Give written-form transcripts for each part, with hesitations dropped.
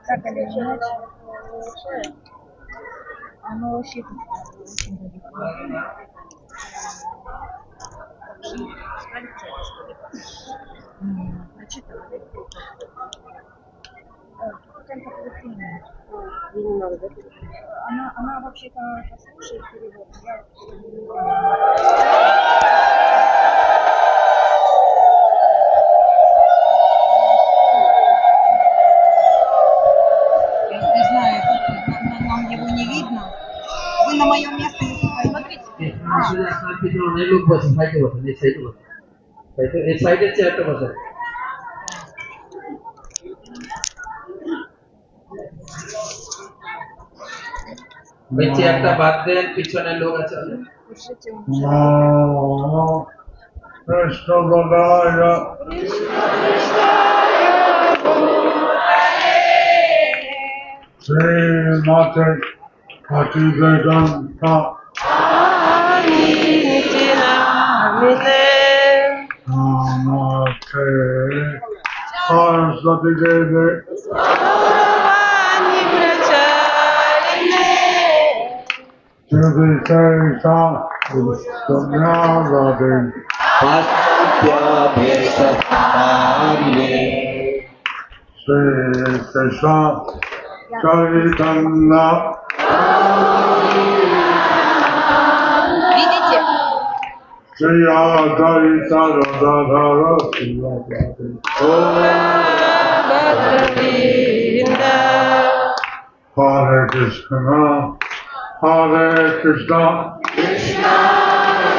Так или иначе, оно рассчитано очень далеко. Прочитывали. Не надо, да? Она вообще-то послушает перевод. Я не знаю, нам его не видно. Вы на моем месте не смотрите. বেঁচে একটা বাদ দেন, পিছনে লোক আছে। কৃষ্ণ বদায় শ্রীমতে ভক্তি বেদান্ত নমস্তে সরস্বতী দেবে Viశేష పుణ్యాగదే శ్రీ కృష్ణ చైతన్య శ్రీ అద్వైత గదాధర శ్రీవాసాది హరే Krishna Hare Krishna, Krishna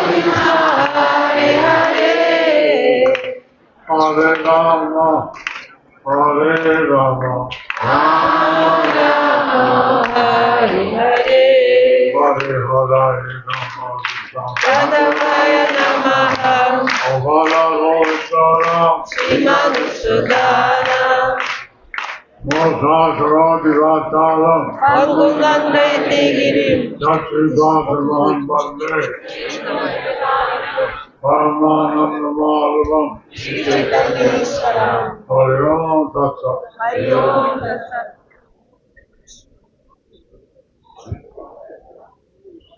Krishna, Hare Hare, Hare Rama, Hare Rama, Rama Rama, Hare Hare, Hare Hare Namaha, Radhavaya Namaha, Ovala Roshara, Sriman Sudara. Moksha-sarati-vatalam Algundandai-tigirim Jat-sri-bhagavan Bande Paramananda-madhavam Hari-om Tat-sat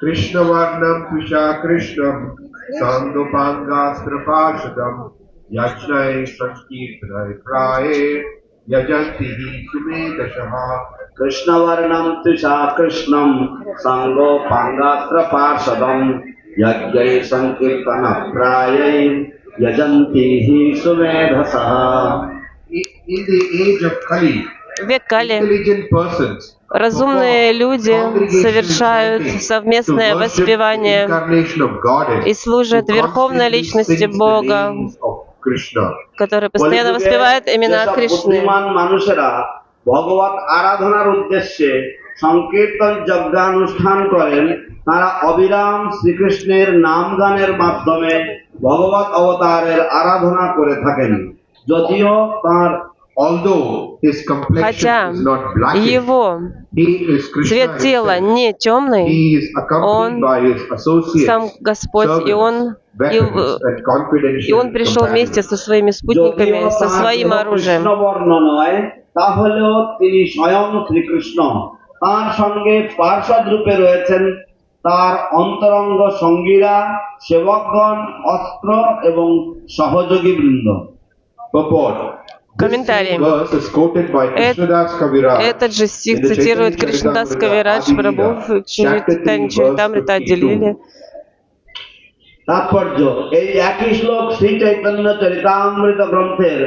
Krishna-varnam Tusha-krishnam Sandopanga-strapashadam Yajnai-sankirtanai-praye Yajanti Sumedashaha Krishnavarnam Tusha Krishnam Sango Pangastra Parsadam Yajjai Sankirtana Prayai Yajanti Sumedhasaha. In the age of Kali, век Кали intelligent persons разумные люди совершают совместное воспевание и служат Верховной Личности Бога, который постоянно воспевает имена Кришны. ভগবত আরাধনার উদ্দেশ্যে সংকীর্তন যজ্ঞানুষ্ঠান করেন, তারা অবিরাম শ্রীকৃষ্ণের নাম গানের মাধ্যমে ভগবত অবতারের আরাধনা করে থাকেন। যদিও তার Хотя его цвет тела не темный, он сам Господь, и он пришел вместе со своими спутниками, со своим оружием. তাহলেও তিনি স্বয়ং শ্রীকৃষ্ণ, তার সঙ্গে পার্ষদ রূপে রয়েছেন তার অন্তরঙ্গ সঙ্গীরা, সেবকগণ, অস্ত্র এবং সহযোগী বৃন্দ। Комментарий. Этот же стих цитирует Кришнадас Кавирадж Прабhu в Чаритамрита отделили. তাৎপর্য: এই একই শ্লোক শ্রী চৈতন্য চরিতামৃত গ্রন্থের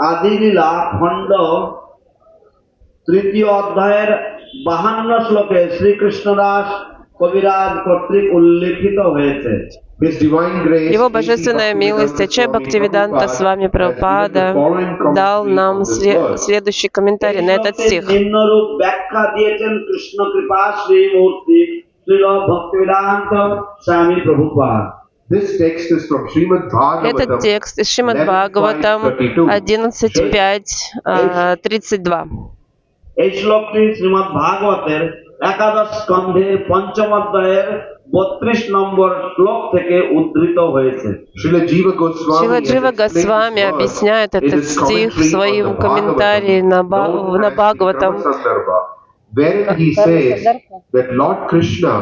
আদিলীলা খণ্ড 3য় অধ্যায়ের 52 শ্লোকে শ্রীকৃষ্ণদাস কবিরাজ কর্তৃক উল্লেখিত হয়েছে। Его божественная милость, Ачай Бхактивиданта Свами Прабхупада дал нам следующий комментарий на этот стих. নিম্নরূপ ব্যাখ্যা দিয়েছেন কৃষ্ণ কৃপা শ্রী মূর্তি শ্রীল ভক্তিবেদান্ত স্বামী প্রভুপাদ। Этот текст из Шримад Бхагаватам 11.5.32. এই শ্লোকটি শ্রীমদ্ ভাগবতের একাদশ স্কন্ধের 5ম অধ্যায়ের 32 নম্বর শ্লোক থেকে উদ্ধৃত হয়েছে। Srila Jiva Goswami, Шрила has Джива explained Госвами this verse объясняет in этот his стих в commentary on своем the комментарии Bhagavatam, на known as Бхагаватам. Vikrama-sandarbha, wherein he says that Lord Krishna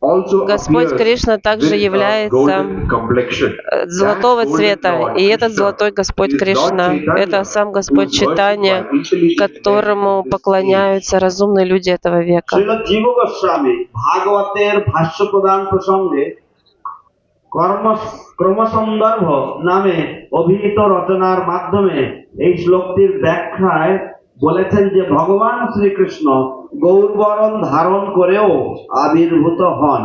also Господь appears Кришна также with a является golden complexion. золотого That golden цвета, Lord и этот Krishna золотой Господь is Lord Кришна, Chaitanya, это сам who Господь is worshipped Чайтанья, by intelligent men которому of this age. поклоняются разумные люди этого века. শ্রীল জীব গোস্বামী ভাগবতের ভাষ্য প্রদান প্রসঙ্গে ক্রমসন্দর্ভ নামে অভিহিত রচনার মাধ্যমে এই শ্লোকটির ব্যাখ্যায় বলেছেন যে ভগবান শ্রীকৃষ্ণ গৌরবরণ ধারণ করেও আবির্ভূত হন।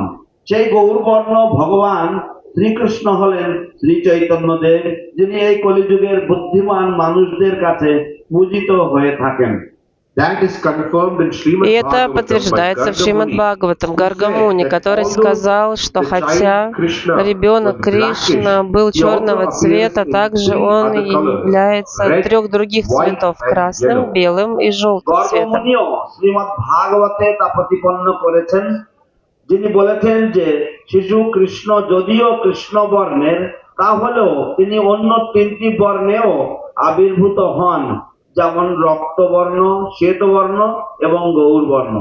সেই গৌরবর্ণ ভগবান শ্রীকৃষ্ণ হলেন শ্রী চৈতন্যদেব, যিনি এই কলিযুগের বুদ্ধিমান মানুষদের কাছে পূজিত হয়ে থাকেন। That is confirmed in Srimad И это Bhagavatam by подтверждается в Шримад Gargamuni, Бхагаватам who Гаргамуни, said that который although сказал, что the хотя child Krishna ребенок was Кришна blackish, был he also черного appears цвета, in также three он other colors: является red, трех других white, цветов: and красным, yellow. белым и желтым цветом. গর্গমুনিও শ্রীমদ্ ভাগবতে তা প্রতিপন্ন করেছেন, যিনি বলেছেন যে শিশু কৃষ্ণ যদিও কৃষ্ণ বর্ণের, তাহলেও তিনি অন্য তিনটি বর্ণেও আবির্ভূত হন, যেমন রক্তবর্ণ, শ্বেতবর্ণ এবং গৌরবর্ণ।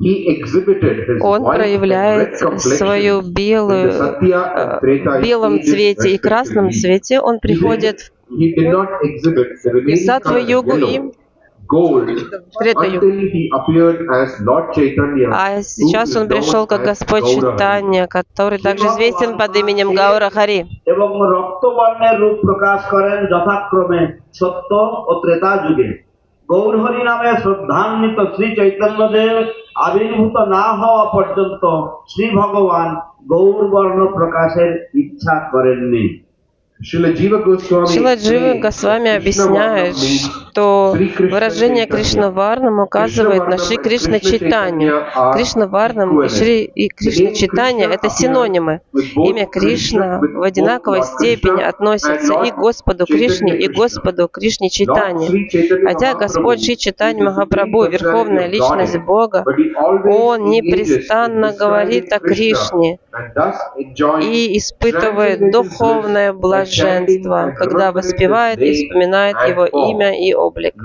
He exhibited his Он white and red проявляет complexion свою in the белую, Satya and Treta белом ages цвете и красном respectively. цвете. Он приходит He did not exhibit the в remaining Саттва-югу colors и yellow, gold, в Трета-югу. until he appeared as Lord Chaitanya, А who сейчас is он пришел known как as Господь Gaura Hari. Чайтанья, который также известен под именем Гаура Хари. এবং রক্তবর্ণের রূপ প্রকাশ করেন যথাক্রমে সত্য ও ত্রেতা যুগে। গৌরহরি নামে শ্রদ্ধান্বিত শ্রী চৈতন্যদেব আবির্ভূত না হওয়া পর্যন্ত শ্রী ভগবান গৌরবর্ণ প্রকাশের ইচ্ছা করেননি। Srila Jiva Goswami Шрила Джива explains Госвами that объясняет, Krishna Varnam что means Sri Krishna выражение Chaitanya. Кришна Варнам указывает на Шри Кришна Чайтанью. Кришна Варнам и Шри и Кришна Чайтанья — это синонимы. Имя Кришна в одинаковой степени относится и Господу Кришне, и Господу Кришне Чайтанье. Хотя Господь Шри Чайтанья Махапрабху, Верховная Личность Бога, Он непрестанно говорит о Кришне и испытывает духовное блаженство, когда воспевает и вспоминает Его имя и облик.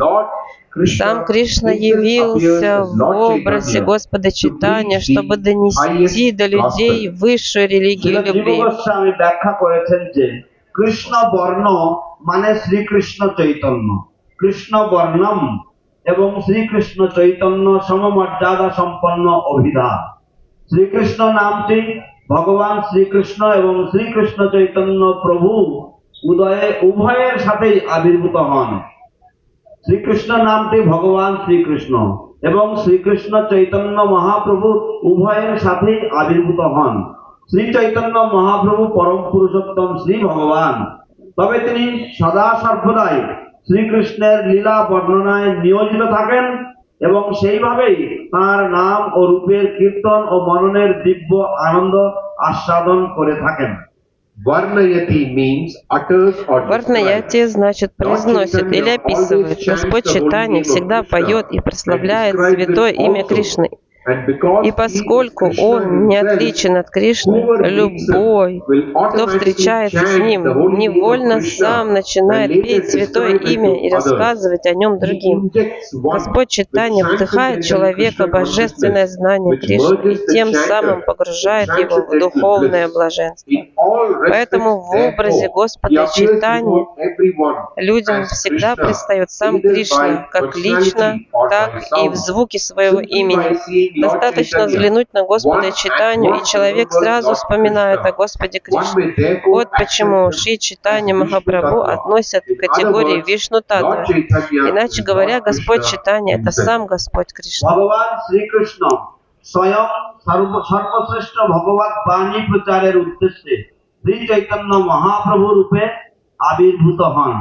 Сам Кришна явился в образе Господа Чайтанья, чтобы донести до людей высшую религию জীব любви. গোস্বামী ব্যাখ্যা করেছেন যে কৃষ্ণ বর্ণ মানে শ্রীকৃষ্ণ চৈতন্য, কৃষ্ণ বর্ণম এবং শ্রীকৃষ্ণ চৈতন্য সমমর্যাদা সম্পন্ন অভিধান। শ্রীকৃষ্ণ নামটি ভগবান শ্রীকৃষ্ণ এবং শ্রীকৃষ্ণ চৈতন্য প্রভু উভয়ের সাথেই আবির্ভূত হন। শ্রীকৃষ্ণ নামটি ভগবান শ্রীকৃষ্ণ এবং শ্রীকৃষ্ণ চৈতন্য মহাপ্রভু উভয়ের সাথেই আবির্ভূত হন। শ্রী চৈতন্য মহাপ্রভু পরম পুরুষোত্তম শ্রী ভগবান, তবে তিনি সদা সর্বদাই শ্রীকৃষ্ণের লীলা বর্ণনায় নিয়োজিত থাকেন এবং সেইভাবেই তাঁর নাম ও রূপের কীর্তন ও মননের দিব্য আনন্দ আস্বাদন করে থাকেন। Varnayati means utters or describes. Варнаяти значит произносит или описывает. Господь Чайтанья всегда поет и прославляет святое имя Кришны. И поскольку он не отличен от Кришны, любой, кто встречается с ним, невольно сам начинает петь святое имя и рассказывать о нем другим. Господь Чайтанья вдыхает в человека божественное знание Кришны и тем самым погружает его в духовное блаженство. Поэтому в образе Господа Чайтаньи людям всегда предстает сам Кришна, как лично, так и в звуке своего имени. Достаточно взглянуть на Господа Чайтанью, и человек сразу вспоминает о Господе Кришне. Вот почему Шри Чайтанья Махапрабху относят к категории Вишну Татвы. Иначе говоря, Господь Чайтанья — это сам Господь Кришна. ভগবান শ্রীকৃষ্ণ স্বয়ং সর্বশ্রেষ্ঠ ভগবত বাণী প্রচারের উদ্দেশ্যে শ্রী চৈতন্য মহাপ্রভু রূপে আবির্ভূত হন।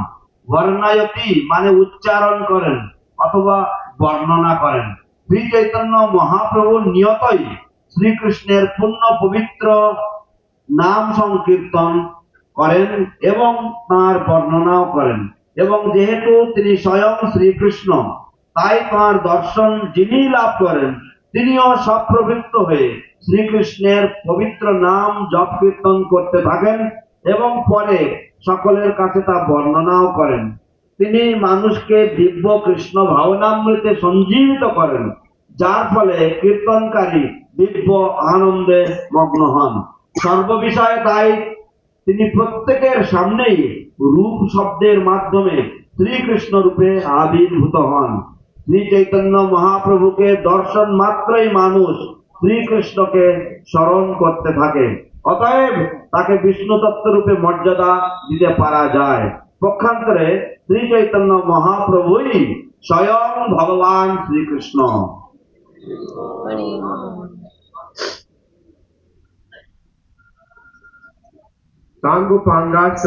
বর্ণায়তি মানে উচ্চারণ করেন অথবা বর্ণনা করেন। শ্রী চৈতন্য মহাপ্রভু নিয়তই শ্রীকৃষ্ণের পূর্ণ পবিত্র নাম সংকীর্তন করেন এবং তাঁর বর্ণনাও করেন। এবং যেহেতু তিনি স্বয়ং শ্রীকৃষ্ণ, তাই তাঁর দর্শন যিনি লাভ করেন তিনিও সপ্রবৃত্ত হয়ে শ্রীকৃষ্ণের পবিত্র নাম জপ কীর্তন করতে থাকেন এবং পরে সকলের কাছে তা বর্ণনাও করেন। তিনি মানুষকে দিব্য কৃষ্ণ ভাবনামৃতে সঞ্জীবিত করেন, যার ফলে কীর্তনকারী দিব্য আনন্দে মগ্ন হন। সর্ববিষয়ে তাই তিনি প্রত্যেকের সামনেই রূপ শব্দের মাধ্যমে শ্রীকৃষ্ণ রূপে আবির্ভূত হন। শ্রী চৈতন্য মহাপ্রভুকে দর্শন মাত্রই মানুষ শ্রীকৃষ্ণকে স্মরণ করতে থাকে, অতএব তাকে বিষ্ণু তত্ত্ব রূপে মর্যাদা দিতে পারা যায়। পক্ষান্তরে শ্রী চৈতন্য মহাপ্রভুই স্বয়ং ভগবান শ্রীকৃষ্ণ।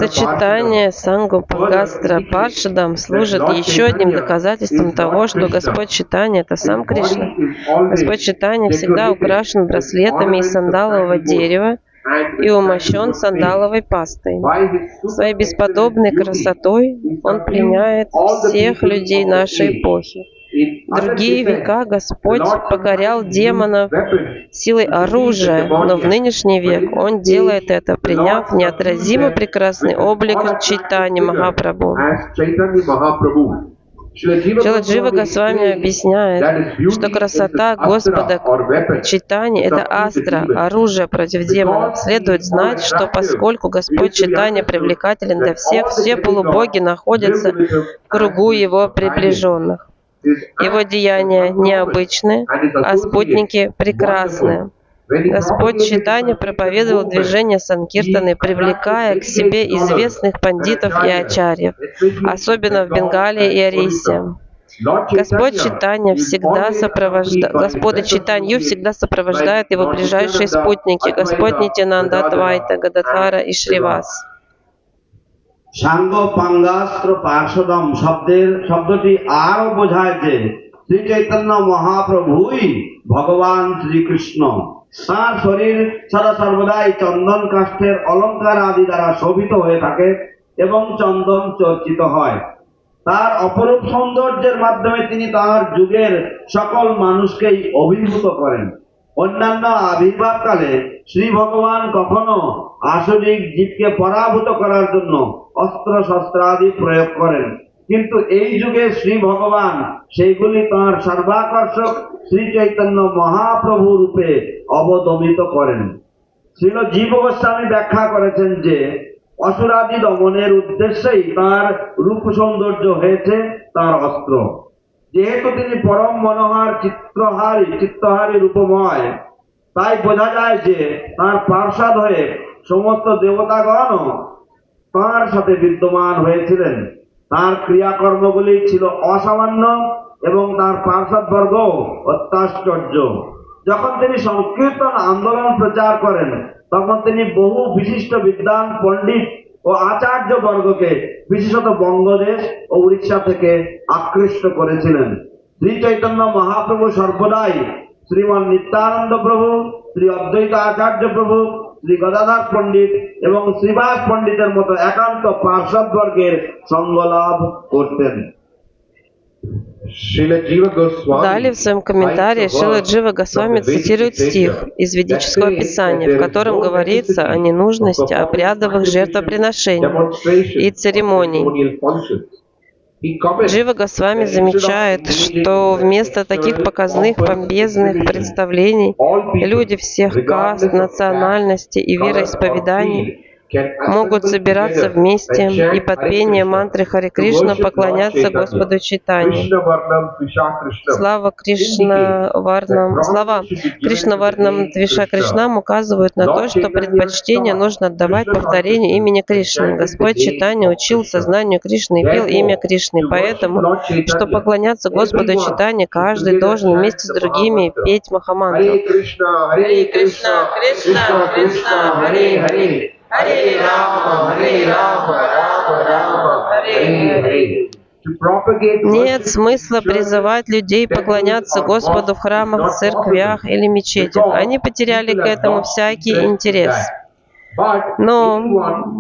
Сочетание Сангупангастра Паршадам служит еще одним доказательством того, что Господь Чайтанья — это сам Кришна. Господь Чайтанья всегда украшен браслетами из сандалового дерева и умощен сандаловой пастой. Своей бесподобной красотой Он пленяет всех людей нашей эпохи. В другие века Господь покорял демонов силой оружия, но в нынешний век Он делает это, приняв неотразимо прекрасный облик Чайтаньи Махапрабху. Шрила Джива Госвами объясняет, что красота Господа Чайтаньи — это астра, оружие против демонов. Следует знать, что поскольку Господь Чайтанья привлекателен для всех, все полубоги находятся в кругу Его приближенных. Его деяния необычны, а спутники прекрасны. Господь Чайтанья проповедовал движение Санкиртаны, привлекая к себе известных пандитов и ачарьев, особенно в Бенгалии и Орисе. Господь Чайтанью всегда сопровождает его ближайшие спутники, Господь Нитянанда, Адвайта, Гададхара и Шривас. সাঙ্গ পাঙ্গাস্ত্র পার্শ্বদম শব্দটি আরো বোঝায় যে শ্রী চৈতন্য মহাপ্রভুই ভগবান শ্রীকৃষ্ণ। তাঁর শরীর সদা সর্বদাই চন্দন কাষ্ঠের অলঙ্কার আদি দ্বারা শোভিত হয়ে থাকে এবং চন্দন চর্চিত হয়। তার অপরূপ সৌন্দর্যের মাধ্যমে তিনি তাঁর যুগের সকল মানুষকেই অভিভূত করেন। অন্যান্য আবির্ভাবকালে শ্রী ভগবান কখনো আসরিক জীবকে পরাভূত করার জন্য অস্ত্র শস্ত্রাদি প্রয়োগ করেন, কিন্তু এই যুগে শ্রী ভগবান সেইগুলি তাঁর সর্বাকর্ষক শ্রী চৈতন্য মহাপ্রভু রূপে অবদমিত করেন। শ্রীল জীব গোস্বামী ব্যাখ্যা করেছেন যে অসুরাদি দমনের উদ্দেশ্যেই তাঁর রূপ সৌন্দর্য হয়েছে তাঁর অস্ত্র। যেহেতু তিনি পরম মনোহর চিত্তহারী রূপময়, তাই বোঝা যায় যে তাঁর পার্ষদ হয়ে সমস্ত দেবতাগণ তাঁর সাথে বিদ্যমান হয়েছিলেন। তাঁর ক্রিয়াকর্মগুলি ছিল অসামান্য এবং তাঁর পার্ষদবর্গ অত্যাশ্চর্য। যখন তিনি সংকীর্তন আন্দোলন প্রচার করেন, তখন তিনি বহু বিশিষ্ট বিদ্বান পণ্ডিত ও আচার্য বর্গকে বিশেষত বঙ্গদেশ ও উড়িষ্যা থেকে আকৃষ্ট করেছিলেন। শ্রী চৈতন্য মহাপ্রভু সর্বদাই শ্রীমান নিত্যানন্দ প্রভু, শ্রী অদ্বৈত আচার্য প্রভু, শ্রী গদাধর পণ্ডিত এবং শ্রীবাস পণ্ডিতের মতো একান্ত পার্ষদ বর্গের সঙ্গ লাভ করতেন। Далее в своем комментарии Шрила Джива Госвами цитирует стих из ведического писания, в котором говорится о ненужности обрядовых жертвоприношений и церемоний. Джива Госвами замечает, что вместо таких показных, помпезных представлений люди всех каст, национальностей и вероисповеданий могут собираться вместе и под пение мантры Харе Кришна поклоняться Господу Чайтанье. Слова Кришнаварнам Двиша Кришнам указывают на то, что предпочтение нужно отдавать повторению имени Кришны. Господь Чайтанья учил сознанию Кришны и пел имя Кришны, поэтому, чтобы поклоняться Господу Чайтанье, каждый должен вместе с другими петь Махамантру. Харе Кришна, Кришна Кришна, Харе Харе. Харе Рама, Рама Рама, Харе Харе. Нет смысла призывать людей поклоняться Господу в храмах, церквях или мечетях. Они потеряли к этому всякий интерес. Но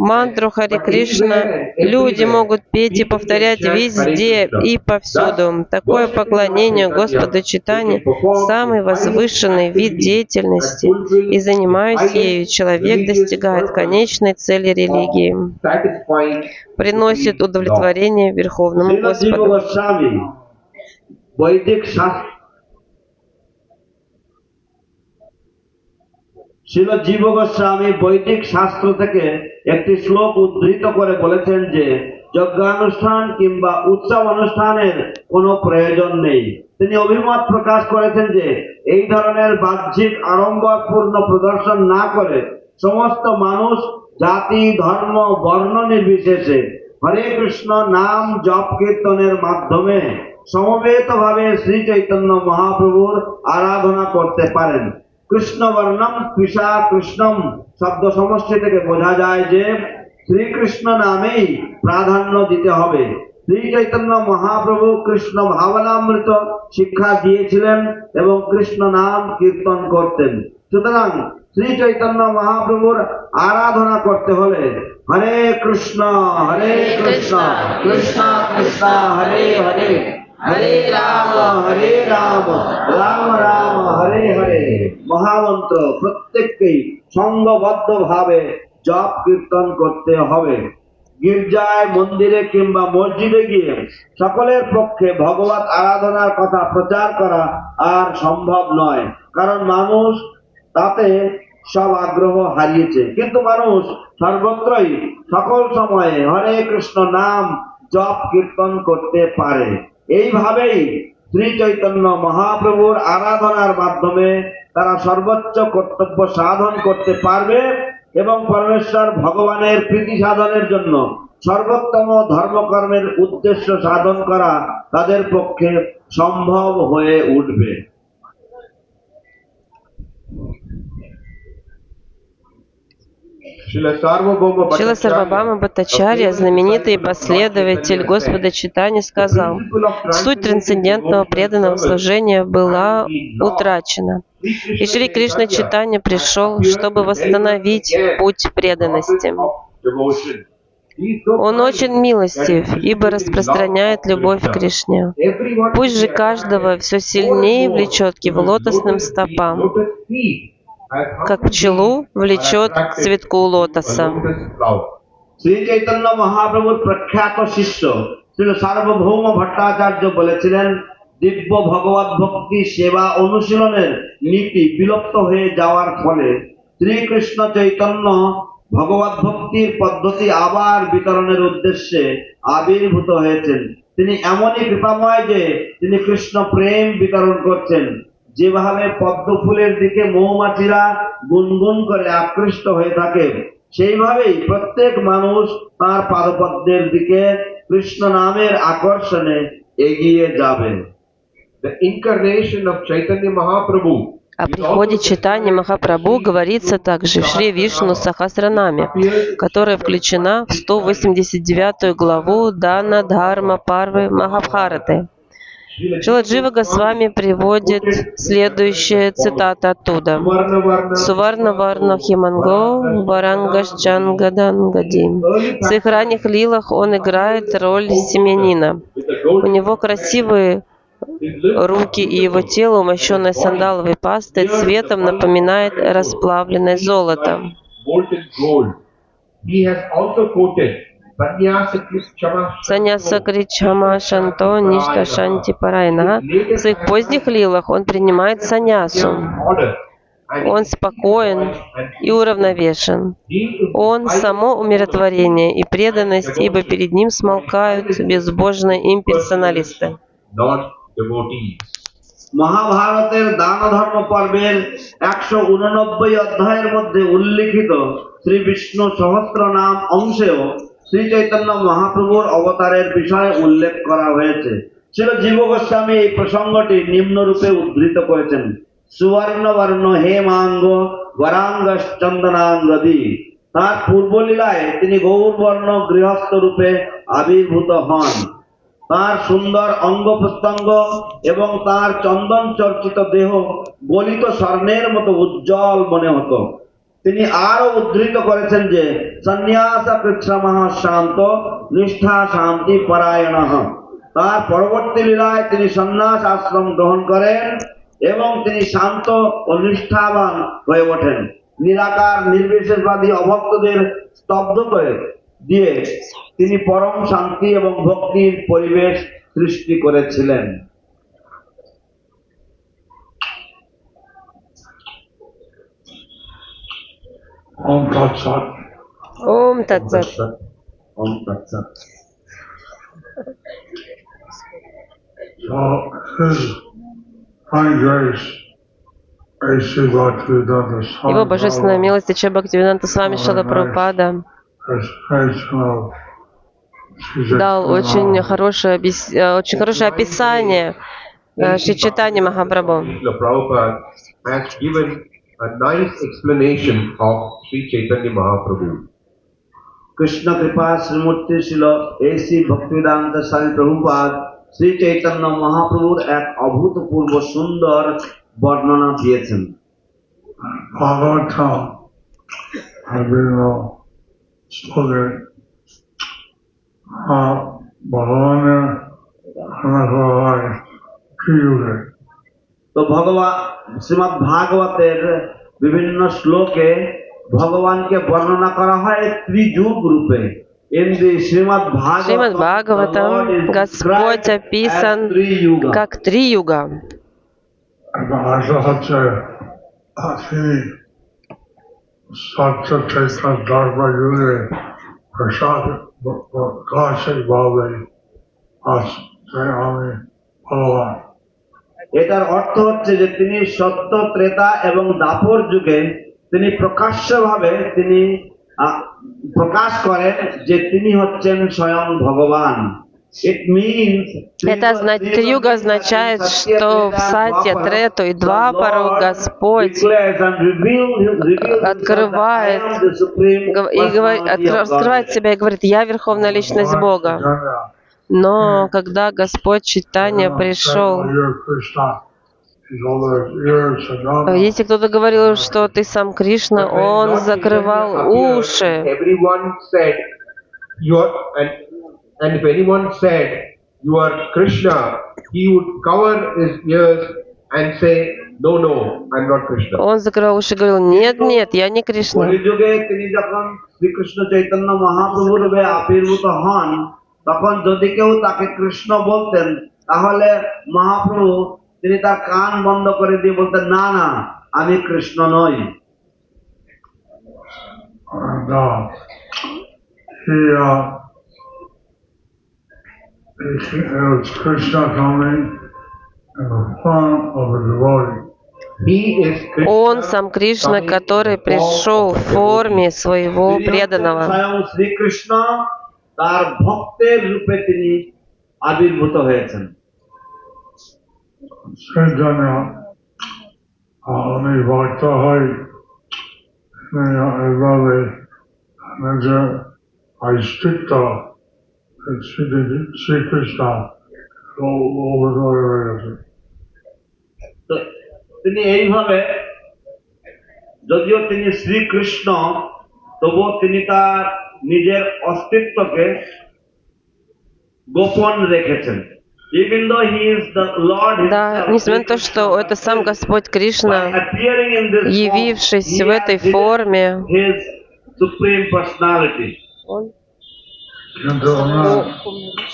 мантру Харе Кришна люди могут петь и повторять везде и повсюду. Такое поклонение Господу Чайтанье – самый возвышенный вид деятельности, и занимаясь ею, человек достигает конечной цели религии, приносит удовлетворение Верховному শ্রীল জীব Господу. গোস্বামী বৈদিক শাস্ত্র শ্রীল জীব গোস্বামী বৈদিক শাস্ত্র থেকে একটি শ্লোক উদ্ধৃত করে বলেছেন যে যজ্ঞানুষ্ঠান কিংবা উৎসব অনুষ্ঠানের কোনো প্রয়োজন নেই। তিনি অভিমত প্রকাশ করেছেন যে এই ধরনের বাহ্যিক আড়ম্বরপূর্ণ প্রদর্শন না করে সমস্ত মানুষ জাতি ধর্ম বর্ণ নির্বিশেষে হরে কৃষ্ণ নাম জপ কীর্তনের মাধ্যমে সমবেতভাবে শ্রী চৈতন্য মহাপ্রভুর আরাধনা করতে পারেন। কৃষ্ণ বর্ণম কৃষা কৃষ্ণম শব্দ সমষ্টি থেকে বোঝা যায় যে শ্রীকৃষ্ণ নামেই প্রাধান্য দিতে হবে। শ্রী চৈতন্য মহাপ্রভু কৃষ্ণ ভাবনামৃত শিক্ষা দিয়েছিলেন এবং কৃষ্ণ নাম কীর্তন করতেন। সুতরাং শ্রী চৈতন্য মহাপ্রভুর আরাধনা করতে হলে হরে কৃষ্ণ কৃষ্ণ কৃষ্ণ হরে হরে হরে রাম রাম রাম হরে হরে মহামন্ত্র প্রত্যেককেই সংঘবদ্ধ ভাবে জপ কীর্তন করতে হবে। গির্জায় মন্দিরে কিংবা মসজিদে গিয়ে সকলের পক্ষে ভগবত আরাধনার কথা প্রচার করা আর সম্ভব নয়, কারণ মানুষ তাতে সব আগ্রহ হারিয়েছে। কিন্তু মানুষ সর্বত্রই সকল সময়ে হরে কৃষ্ণ নাম জপ কীর্তন করতে পারে। এইভাবেই শ্রী চৈতন্য মহাপ্রভুর আরাধনার মাধ্যমে তারা সর্বোচ্চ কর্তব্য সাধন করতে পারবে এবং পরমেশ্বর ভগবানের প্রীতি সাধনের জন্য সর্বোত্তম ধর্মকর্মের উদ্দেশ্য সাধন করা তাদের পক্ষে সম্ভব হয়ে উঠবে। Шрила Сарвабхаума Бхаттачарья, знаменитый последователь Господа Чайтаньи, сказал: «Суть трансцендентного преданного служения была утрачена, и Шри Кришна Чайтанья пришел, чтобы восстановить путь преданности. Он очень милостив, ибо распространяет любовь к Кришне. Пусть же каждого все сильнее влечет к его лотосным стопам, как пчелу влечет к цветку лотоса». শ্রী চৈতন্য মহাপ্রভুর প্রখ্যাত শিষ্য শ্রী সার্বভৌম ভট্টাচার্য বলেছিলেন, দিব্য ভগবত ভক্তি সেবা অনুশীলনের নীতি বিলুপ্ত হয়ে যাওয়ার ফলে শ্রীকৃষ্ণ চৈতন্য ভগবত ভক্তির পদ্ধতি আবার বিতরণের উদ্দেশ্যে আবির্ভূত হয়েছেন। তিনি এমনই কৃপাময় যে তিনি কৃষ্ণ প্রেম বিতরণ করছেন। যেভাবে পদ্ম ফুলের দিকে মৌমাছিরা গুনগুন করে আকৃষ্ট হয়ে থাকে, সেইভাবেই প্রত্যেক মানুষ তার পাদপদ্মের দিকে কৃষ্ণ নামের আকর্ষণে এগিয়ে যাবে। The incarnation of Chaitanya Mahaprabhu. О приходе Чайтаньи Махапрабху говорится также в Шри Вишну Сахасранаме, которая включена в 189 главу Дана Дхарма Парвы Махабхараты. Шрила Джива Госвами приводит следующая цитата оттуда. «Суварна варна химанго варангашчангадангади». В своих ранних лилах он играет роль семьянина. У него красивые руки, и его тело, умощенное сандаловой пастой, цветом напоминает расплавленное золото. Саньяса Кричама Шанто Ништа Шанти Парайна. В своих поздних лилах он принимает саньясу. Он спокоен и уравновешен. Он само умиротворение и преданность, ибо перед ним смолкают безбожные имперсоналисты. মহাভারতের দান ধর্ম পর্বের 189 অধ্যায়ের মধ্যে উল্লিখিত শ্রী বিষ্ণু সহস্র নাম অংশেও শ্রী চৈতন্য মহাপ্রভুর অবতারের বিষয়ে উল্লেখ করা হয়েছে। শ্রীল জীব গোস্বামী এই প্রসঙ্গটি নিম্নরূপে উদ্ধৃত করেছেন: সুবর্ণবর্ণ হেমাঙ্গ বরাঙ্গশ্চন্দনাঙ্গদি। তার পূর্বলীলায় তিনি গৌরবর্ণ গৃহস্থ রূপে আবির্ভূত হন। তার সুন্দর অঙ্গ প্রত্যঙ্গ এবং তার চন্দন চর্চিত দেহ গলিত স্বর্ণের মতো উজ্জ্বল মনে হতো। তিনি আরো উদ্ধৃত করেছেন যে সন্ন্যাস কৃচ্ছ্রমঃ শান্ত নিষ্ঠা শান্তি পরায়ণঃ। তার পরবর্তী লীলায় তিনি সন্ন্যাস আশ্রম গ্রহণ করেন এবং তিনি শান্ত ও নিষ্ঠাবান হয়ে ওঠেন। নিরাকার নির্বিশেষবাদী অভক্তদের স্তব্ধ করে দিয়ে তিনি পরম শান্তি এবং ভক্তির পরিবেশ সৃষ্টি করেছিলেন। Om Tat Sat. Om Tat Sat. Om Tatsat. So His fine grace, A.C. Bhaktivedanta Его Swami божественная Prabhupada, милость Ача Бхактивиданта Свами Шрила Прабхупада has educational дал очень хорошее описание Шри Чайтаньи Махапрабху. Srila Prabhupada has given a nice explanation of Sri Chaitanya Mahaprabhu. Krishna কৃপা শ্রীমূর্তি ছিল A.C. ভক্তিবেদান্ত স্বামী প্রভুপাদ শ্রী চৈতন্য মহাপ্রভুর এক অভূতপূর্ব সুন্দর বর্ণনা দিয়েছেন। Bhagavatam has been spoken. Bhagavan Anakavai Kiyuge. তো ভগবান শ্রীমৎ ভাগবতের বিভিন্ন শ্লোকে ভগবানকে বর্ণনা করা হয় ত্রিযুগ রূপে। In the Srimad Шримад Bhagavatam, Господь описан как три юга. Bhagavatam হচ্ছে তিনি সত্য চৈতন্য ধর্ম যুগে প্রসাদ প্রকাশিক ভাবে আসছে আমি ভগবান। এটার অর্থ হচ্ছে যে তিনি সত্য ত্রেতা এবং দাপর যুগে তিনি প্রকাশ্যভাবে তিনি প্রকাশ করেন যে তিনি হচ্ছেন স্বয়ং ভগবান। Это Трiyuга означает, что в Сатья, Трету и Двапару Господь открывает раскрывает себя и говорит: «Я Верховная Личность Бога». Но когда Господь Чайтанья пришел, если кто-то говорил, что ты сам Кришна, он закрывал уши. Everyone said, and if anyone said, you are Krishna, he would cover his ears and say, no, no, I'm not Krishna. Он закрывал уши и говорил: нет, нет, я не Кришна. কলিযুগে তিনি যখন শ্রীকৃষ্ণ চৈতন্য মহাপ্রভু রূপে আবির্ভূত হন, তখন যদি কেউ তাকে কৃষ্ণ বলতেন, তাহলে মহাপ্রভু তিনি তার কান বন্ধ করে দিয়ে বলতেন, না না, আমি কৃষ্ণ নই। It's Krishna coming in the form of a devotee. He is Krishna, Он сам Кришна, который пришел в форме своего преданного. স্বয়ং শ্রীকৃষ্ণ তার ভক্তের রূপে তিনি আবির্ভূত হয়েছেন। সেই জন্য আমি ভক্ত হই এভাবে যে অস্তিত্ব শ্রীকৃষ্ণ হয়ে গেছে। তো তিনি এইভাবে, যদিও তিনি শ্রীকৃষ্ণ, তবুও তিনি তার নিজের অস্তিত্বকে গোপন রেখেছেন। Even though he is the Lord Да, himself, несмотря на то, что это сам Господь by Кришна, appearing in this form, явившись he в has этой hidden форме, his supreme personality.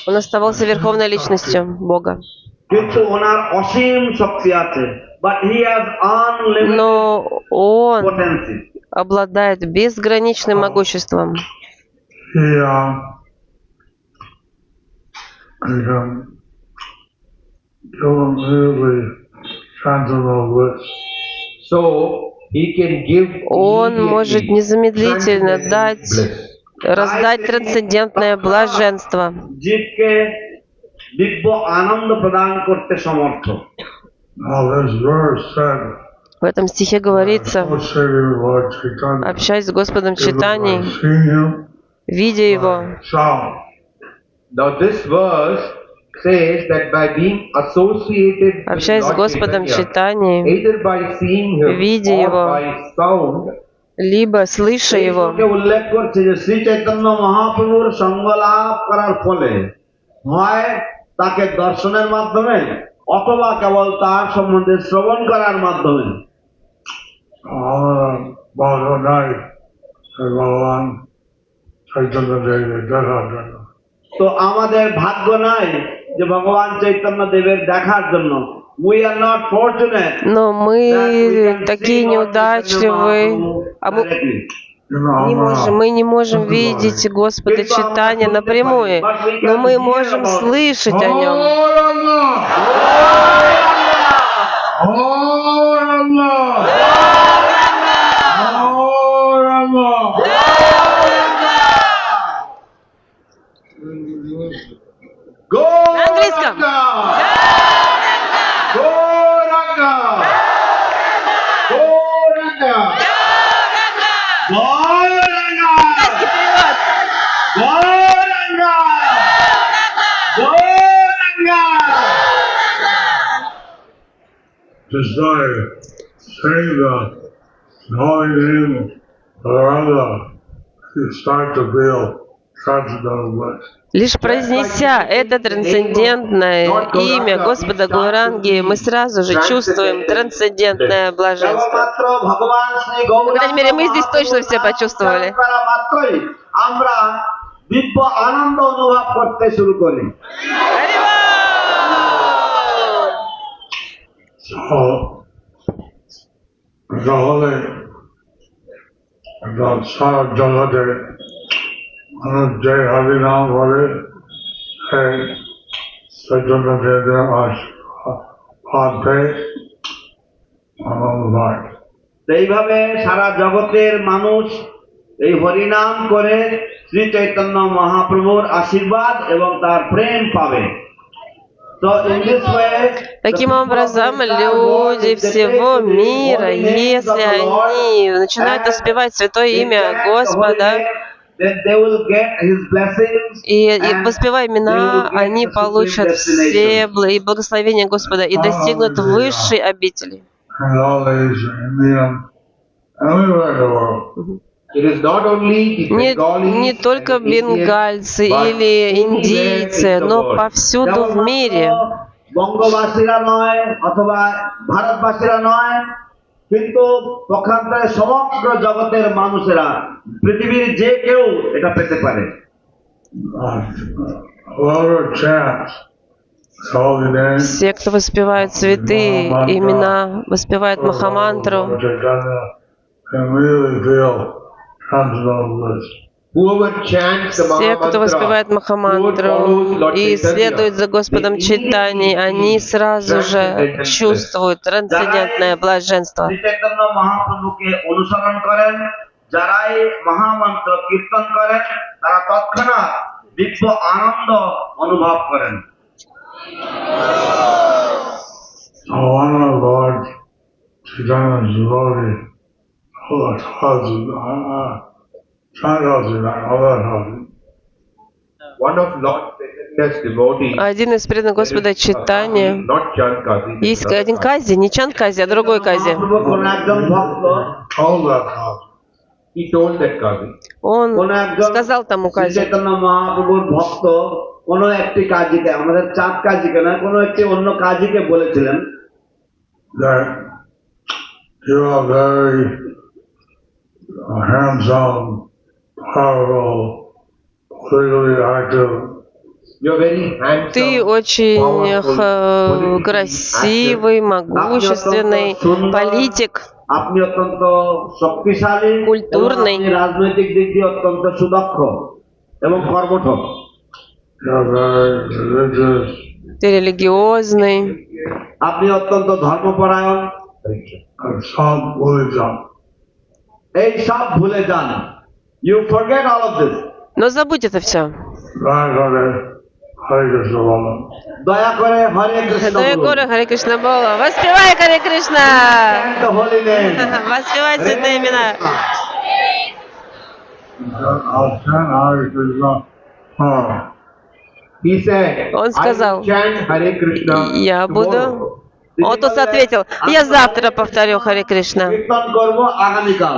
он оставался Верховной Личностью Бога. কিন্তু ওনার অসীম শক্তি আছে, but he has unlimited Но Он potency. обладает безграничным могуществом. so he can give Он может immediately незамедлительно transcendental bliss. раздать трансцендентное блаженство. জীবকে দিব্য আনন্দ প্রদান করতে সমর্থ। В этом стихе говорится: общаясь с Господом Чайтаньей, видя Его. Now this verse says that by being associated with Общаясь с Lord Господом Chaitanya, Чайтаньей, either by seeing him видя or его, by sound, либо слыша его. লোকে উল্লেখ করছে যে শ্রী চৈতন্য মহাপ্রভুর সঙ্গ লাভ করার ফলে হয় তাকে দর্শনের মাধ্যমে অথবা কেবল তার সম্বন্ধে শ্রবণ করার মাধ্যমে। ভালো নাই ভগবান চৈতন্য দেবের দেখার জন্য। তো আমাদের ভাগ্য নাই যে ভগবান চৈতন্য দেবের দেখার জন্য। We are not fortunate Но that we мы can такие see Lord неудачливые, Chaitanya а мы directly. мы не можем видеть Господа Чайтанья напрямую, но мы можем слышать о нем. На английском. Gauranga! Gauranga! Gauranga! Gauranga! Gauranga! Just by saying the holy name of Radha, you start to feel transcendental bliss. Лишь произнеся это трансцендентное имя Господа Гауранги, мы сразу же чувствуем трансцендентное блаженство. কেবলমাত্র ভগবান শ্রী По крайней গৌরাঙ্গ мере, мы здесь точно все মহাপ্রভুর почувствовали. নাম করা মাত্রই আমরা দিব্য আনন্দ অনুভব করতে শুরু করি। So, the holy, the Sara Jalade, Jai Harinam Hare, Hey, Sajjana Dede Ash, Ate, Anandai. এইভাবে সারা জগতের মানুষ এই হরিনাম করে শ্রী চৈতন্য মহাপ্রভুর আশীর্বাদ এবং তার প্রেম পাবে। So in this way, Таким образом, люди всего мира, если они начинают воспевать святое имя Господа, then they will get His blessings и and воспевая имена, они получат все и благословения Господа и достигнут высшей обители. And all these Indian, everywhere in the world. It is not only the Не Bengalis только and Indians, бенгальцы but или everywhere индийцы, in the но world. повсюду в мире. বঙ্গবাসীরা নয় অথবা ভারতবাসীরা নয়, কিন্তু পক্ষান্তরে সমগ্র জগতের মানুষেরা, পৃথিবীর যে কেউ এটা পেতে পারে। Whoever chants holy name, Все, кто воспевает святые имена, воспевает Махамантру, can really feel transcendental bliss. Whoever chants the все, кто Mahamantra, воспевает whoever Махамантру follows Lord и Chaitanya, следует за Господом they Чайтаньей, они сразу же чувствуют трансцендентное блаженство. শ্রী চৈতন্য মহাপ্রভুকে অনুসরণ করেন, যারাই মহামন্ত্র কীর্তন করেন, তারা তৎক্ষণাৎ দিব্য আনন্দ অনুভব করেন। So one of the Lord Chaitanya's devotee, one of Lord Chaitanya's devotees, Один из преданных Господа Чайтанья, not Chan Kazi, есть один Кази, не Чан Кази, а другой Кази. মহাপ্রভু কোন একজন ভক্ত, told that Kazi, he told that Kazi, Он কোন একজন сказал тому শ্রী Кази, চৈতন্য মহাপ্রভুর ভক্ত কোন একটি কাজীকে, আমাদের চাঁদ কাজীকে না, কোন একটি অন্য কাজীকে বলেছিলেন that you are very handsome, powerful, politically active, you're very handsome. ты очень powerful, красивый, могущественный политик. আপনি অত্যন্ত শক্তিশালী, Культурный. এবং আপনি রাজনৈতিক দিক দিয়ে অত্যন্ত সুদক্ষ এবং কর্মঠ। you're very religious, Ты религиозный, আপনি অত্যন্ত ধর্মপরায়ণ। and some Buddhism. এই সব ভুলে যান। You forget all of this. но забудь это все. Hare Krishna Bala. দয়া করে হরে কৃষ্ণ Дая বলুন। Гора Харе Кришна Бола. Воспевай Харе Кришна! And the holy name. Воспевай святые имена. I'll chant Hare Krishna. He said, Он сказал, I will chant Hare Krishna Я буду... tomorrow. Отус ответил, я завтра повторю Харе Кришна. কীর্তন করব আগামীকাল।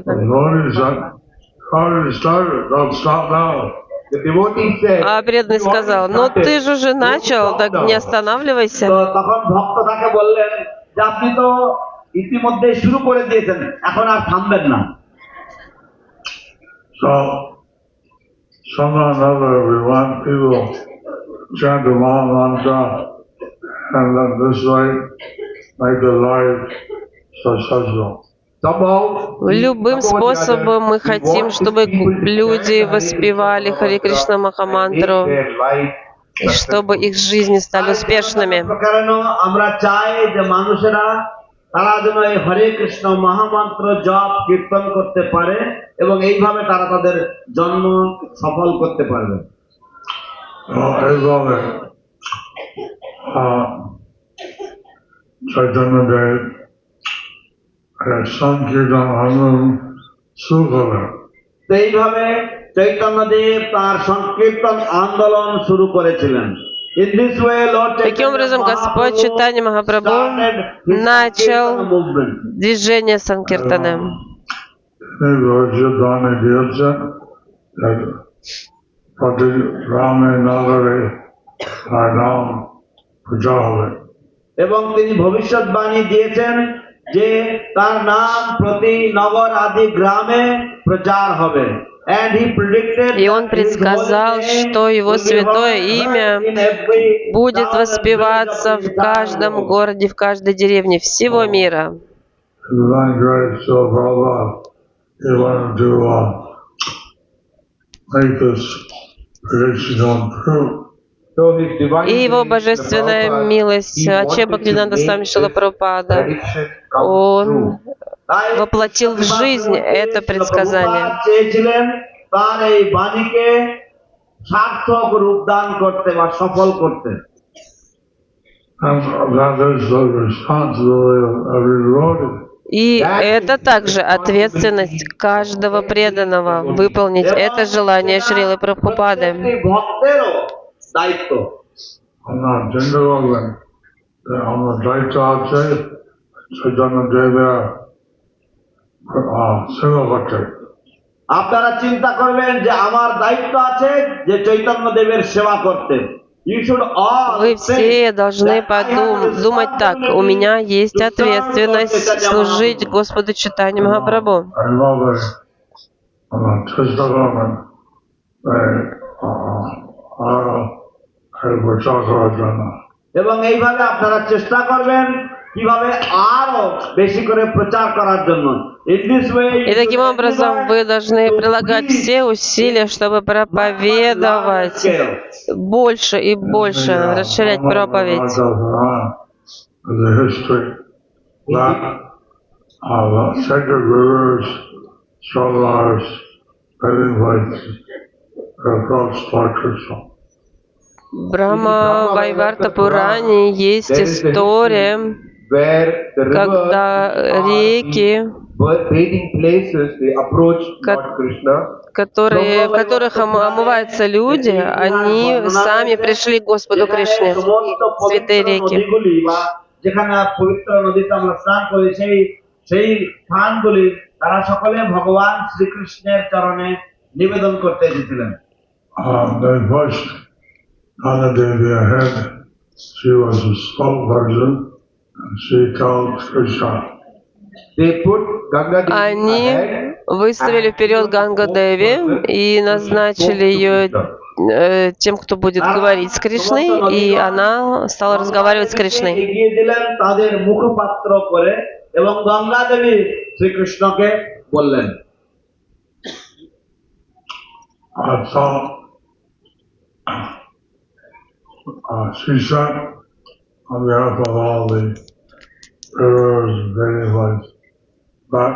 The Lord said, already started, don't stop now. The devotee said, А преданный сказал, ну ты же уже начал, так не তো останавливайся. তখন ভক্ত তাকে বললেন যে আপনি তো ইতিমধ্যে শুরু করে দিয়েছেন, এখন আর থামবেন না। So, somehow or another, we want people chant the Maha Mantra and then this way make their life successful. somehow, Любым способом мы хотим, чтобы люди воспевали Харе Кришна Махамантру, и чтобы их жизни стали успешными. কারণ আমরা চাই যে মানুষেরা তারা যেন এই হরে কৃষ্ণ মহামন্ত্র জপ কীর্তন করতে পারে এবং এইভাবে তারা তাদের জন্ম সফল করতে পারবে। এইভাবে Chaitanya Dev সংকীর্তন আন্দোলন শুরু করেন। তো এইভাবে চৈতন্যদেব তার সংকীর্তন আন্দোলন শুরু করেছিলেন। In this way, Lord Таким образом, Господь Чайтанья Махапрабху начал движение Санкиртаны. এবং তিনি ভবিষ্যৎবাণী দিয়েছেন যে তার নাম প্রতি নগর আদি গ্রামে প্রচার হবে। И он предсказал, что его святое имя будет воспеваться в каждом городе, в каждой деревне всего мира. И его божественная милость, Аче Бхактивинода Свами Шрила Прабхупада, он воплотил в жизнь это предсказание. চেয়েছিলেন তার এই বাণীকে সার্থক রূপদান করতে বা সফল করতে। И это также ответственность каждого преданного выполнить это желание Шрилы Прабхупады. ভক্তেরও দায়িত্ব। আমরা চিন্তা করবেন আমরা দায়িত্ব আছে চৈতন্য দেবের সেবা করতে। আপনারা চিন্তা করবেন যে আমার দায়িত্ব আছে যে চৈতন্য দেবের সেবা করতে। Вы все должны думать так. У меня есть ответственность служить Господу Чайтанье Махапрабху. এবং এইভাবে আপনারা চেষ্টা করবেন কিভাবে আরো বেশি করে প্রচার кরার জন্য। И таким образом вы должны прилагать все усилия, чтобы проповедовать больше и больше, расширять проповедь. Брахма Вайварта Пуране есть история, когда реки, в которых омываются люди, они сами пришли к Господу Кришне, святые реки. যেখানে পবিত্র নদীতে আমরা স্নান করি সেই স্থানগুলি তারা সকলে ভগবান শ্রীকৃষ্ণের চরণে নিবেদন করতে এসেছিলেন। They pushed Ganga Devi ahead. She was a slow version, and she told Krishna. Они выставили вперед Ганга Деви и назначили ее тем, кто будет говорить с Кришной, и она стала разговаривать с Кришной. এগিয়ে দিলেন তাদের মুখপাত্র করে এবং গঙ্গা দেবী শ্রীকৃষ্ণকে বললেন। She sent on behalf of all the rivers and bathing places, but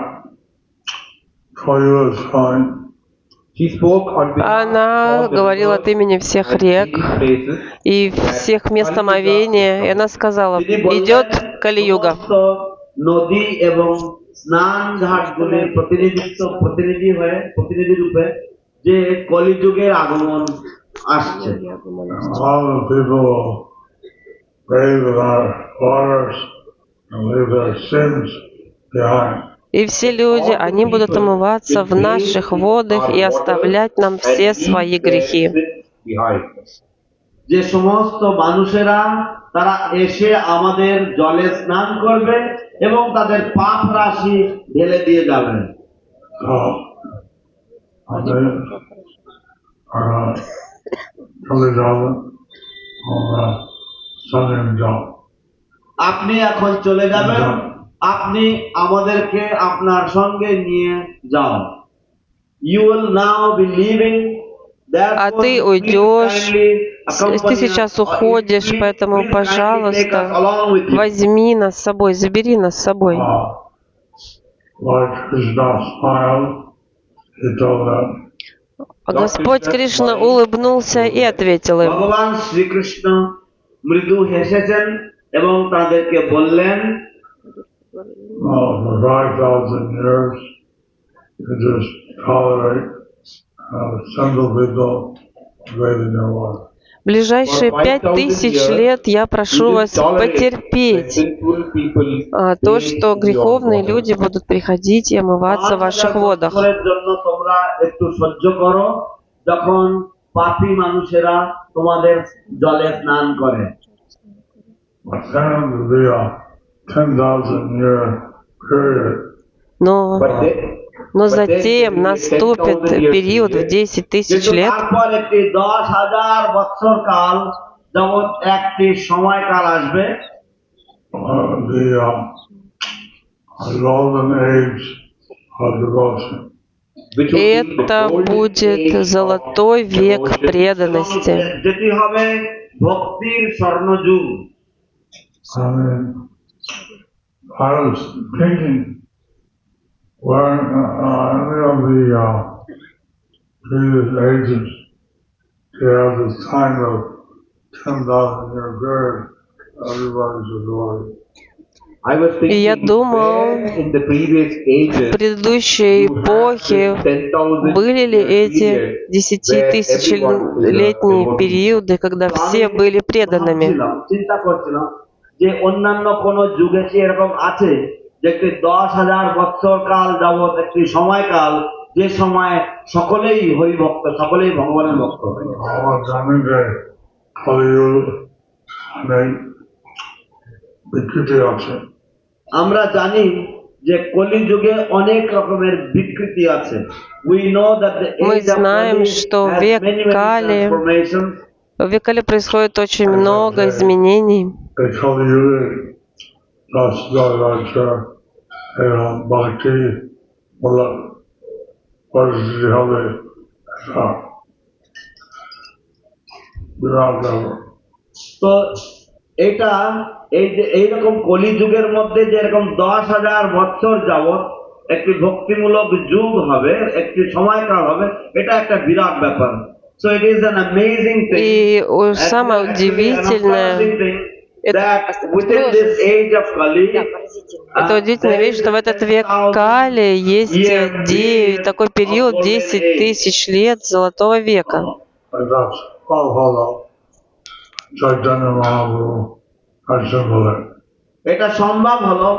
for you it's fine. Она говорила от имени всех рек и всех мест омовения, и она сказала, идет Кали-юга. নদী এবং স্নান ঘাটগুলির প্রতিনিধি রূপে যে কলিযুগের আগমন আসছে। All the people bathe in our waters and leave their sins behind. И все люди, они будут омываться в наших водах и оставлять нам все свои грехи. যে সমস্ত মানুষেরা তারা এসে আমাদের জলে স্নান করবে এবং তাদের পাপ রাশি ঢেলে দিয়ে যাবেন। আপনি এখন চলে যাবেন, আপনি আমাদেরকে আপনার সঙ্গে নিয়ে যাও। You will now be leaving. А ты уйдешь, ты сейчас уходишь, поэтому, пожалуйста, возьми нас с собой, забери нас с собой. А Господь Кришна улыбнулся и ответил им. ভগবান শ্রীকৃষ্ণ মৃদু হেসেছেন এবং তাদেরকে বললেন, for 5,000 years, you just tolerate single people bathing in water. Ближайшие 5000 лет я прошу вас потерпеть то, что греховные люди будут приходить и омываться в ваших водах. জন্য তোমরা একটু সহ্য করো যখন পাপী মানুষেরা তোমাদের জলে স্নান করে। But then the 10,000-year period. Но затем наступит период в 10 тысяч лет, তারপর একটি 10,000 বছর কাল যেমন একটি সময়কাল আসবে, The golden age of devotion. это будет золотой век преданности. যেটি হবে ভক্তির স্বর্ণযুগ। I mean, I was thinking, when any of the previous ages, they have this kind of 10,000-year period, everybody's adored. И я думал, в предыдущей эпохе были ли эти 10-тысячелетние периоды, когда все были преданными. চিন্তা করছিলাম যে অন্যান্য কোন যুগে কি এরকম আছে যে একটি 10,000 বছর কাল যাবত একটি সময়কাল, যে সময় সকলেই হরিভক্ত, সকলেই ভগবানের ভক্ত। আমরা জানি যে কলিযুগে অনেক রকমের বিকৃতি আছে। Мы знаем, что в век Кали происходит очень много изменений. তো এটা এই যে এইরকম কলিযুগের মধ্যে যে এরকম 10,000 বছর যাবত একটি ভক্তিমূলক যুগ হবে, একটি সময়কাল হবে, এটা একটা বিরাট ব্যাপার। So it is an amazing thing. И самое удивительное, это удивительная вещь, что в этот век Кали есть такой период 10 тысяч лет золотого века. এটা সম্ভব হলো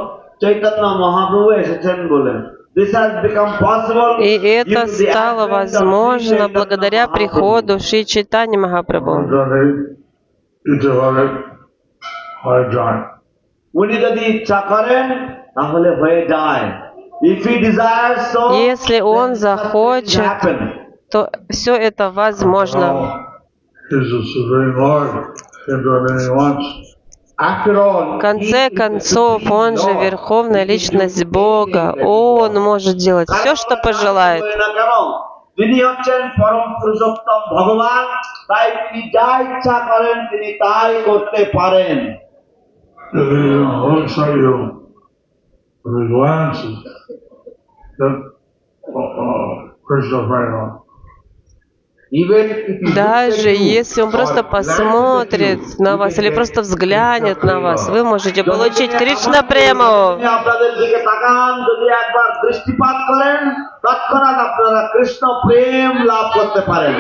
চৈতন্য মহাপ্রভু এসেছেন বলে। И это стало возможно благодаря приходу Шри Чайтаньи Махапрабху. উনি যদি ইচ্ছা করেন তাহলে হয়ে যায়। Если он захочет, то все это возможно. В конце концов, он же верховная личность Бога. Он может делать все, что пожелает. যিনি হচ্ছেন পরম পুরুষোত্তম ভগবান, তাই তিনি যা ইচ্ছা করেন তিনি তাই করতে পারেন। Даже если он просто посмотрит на вас или просто взглянет на вас, вы можете получить Кришна прему. আপনাদের দিকে তাকান, যদি একবার দৃষ্টিপাত করেন তৎক্ষণাৎ আপনারা কৃষ্ণ প্রেম লাভ করতে পারেন।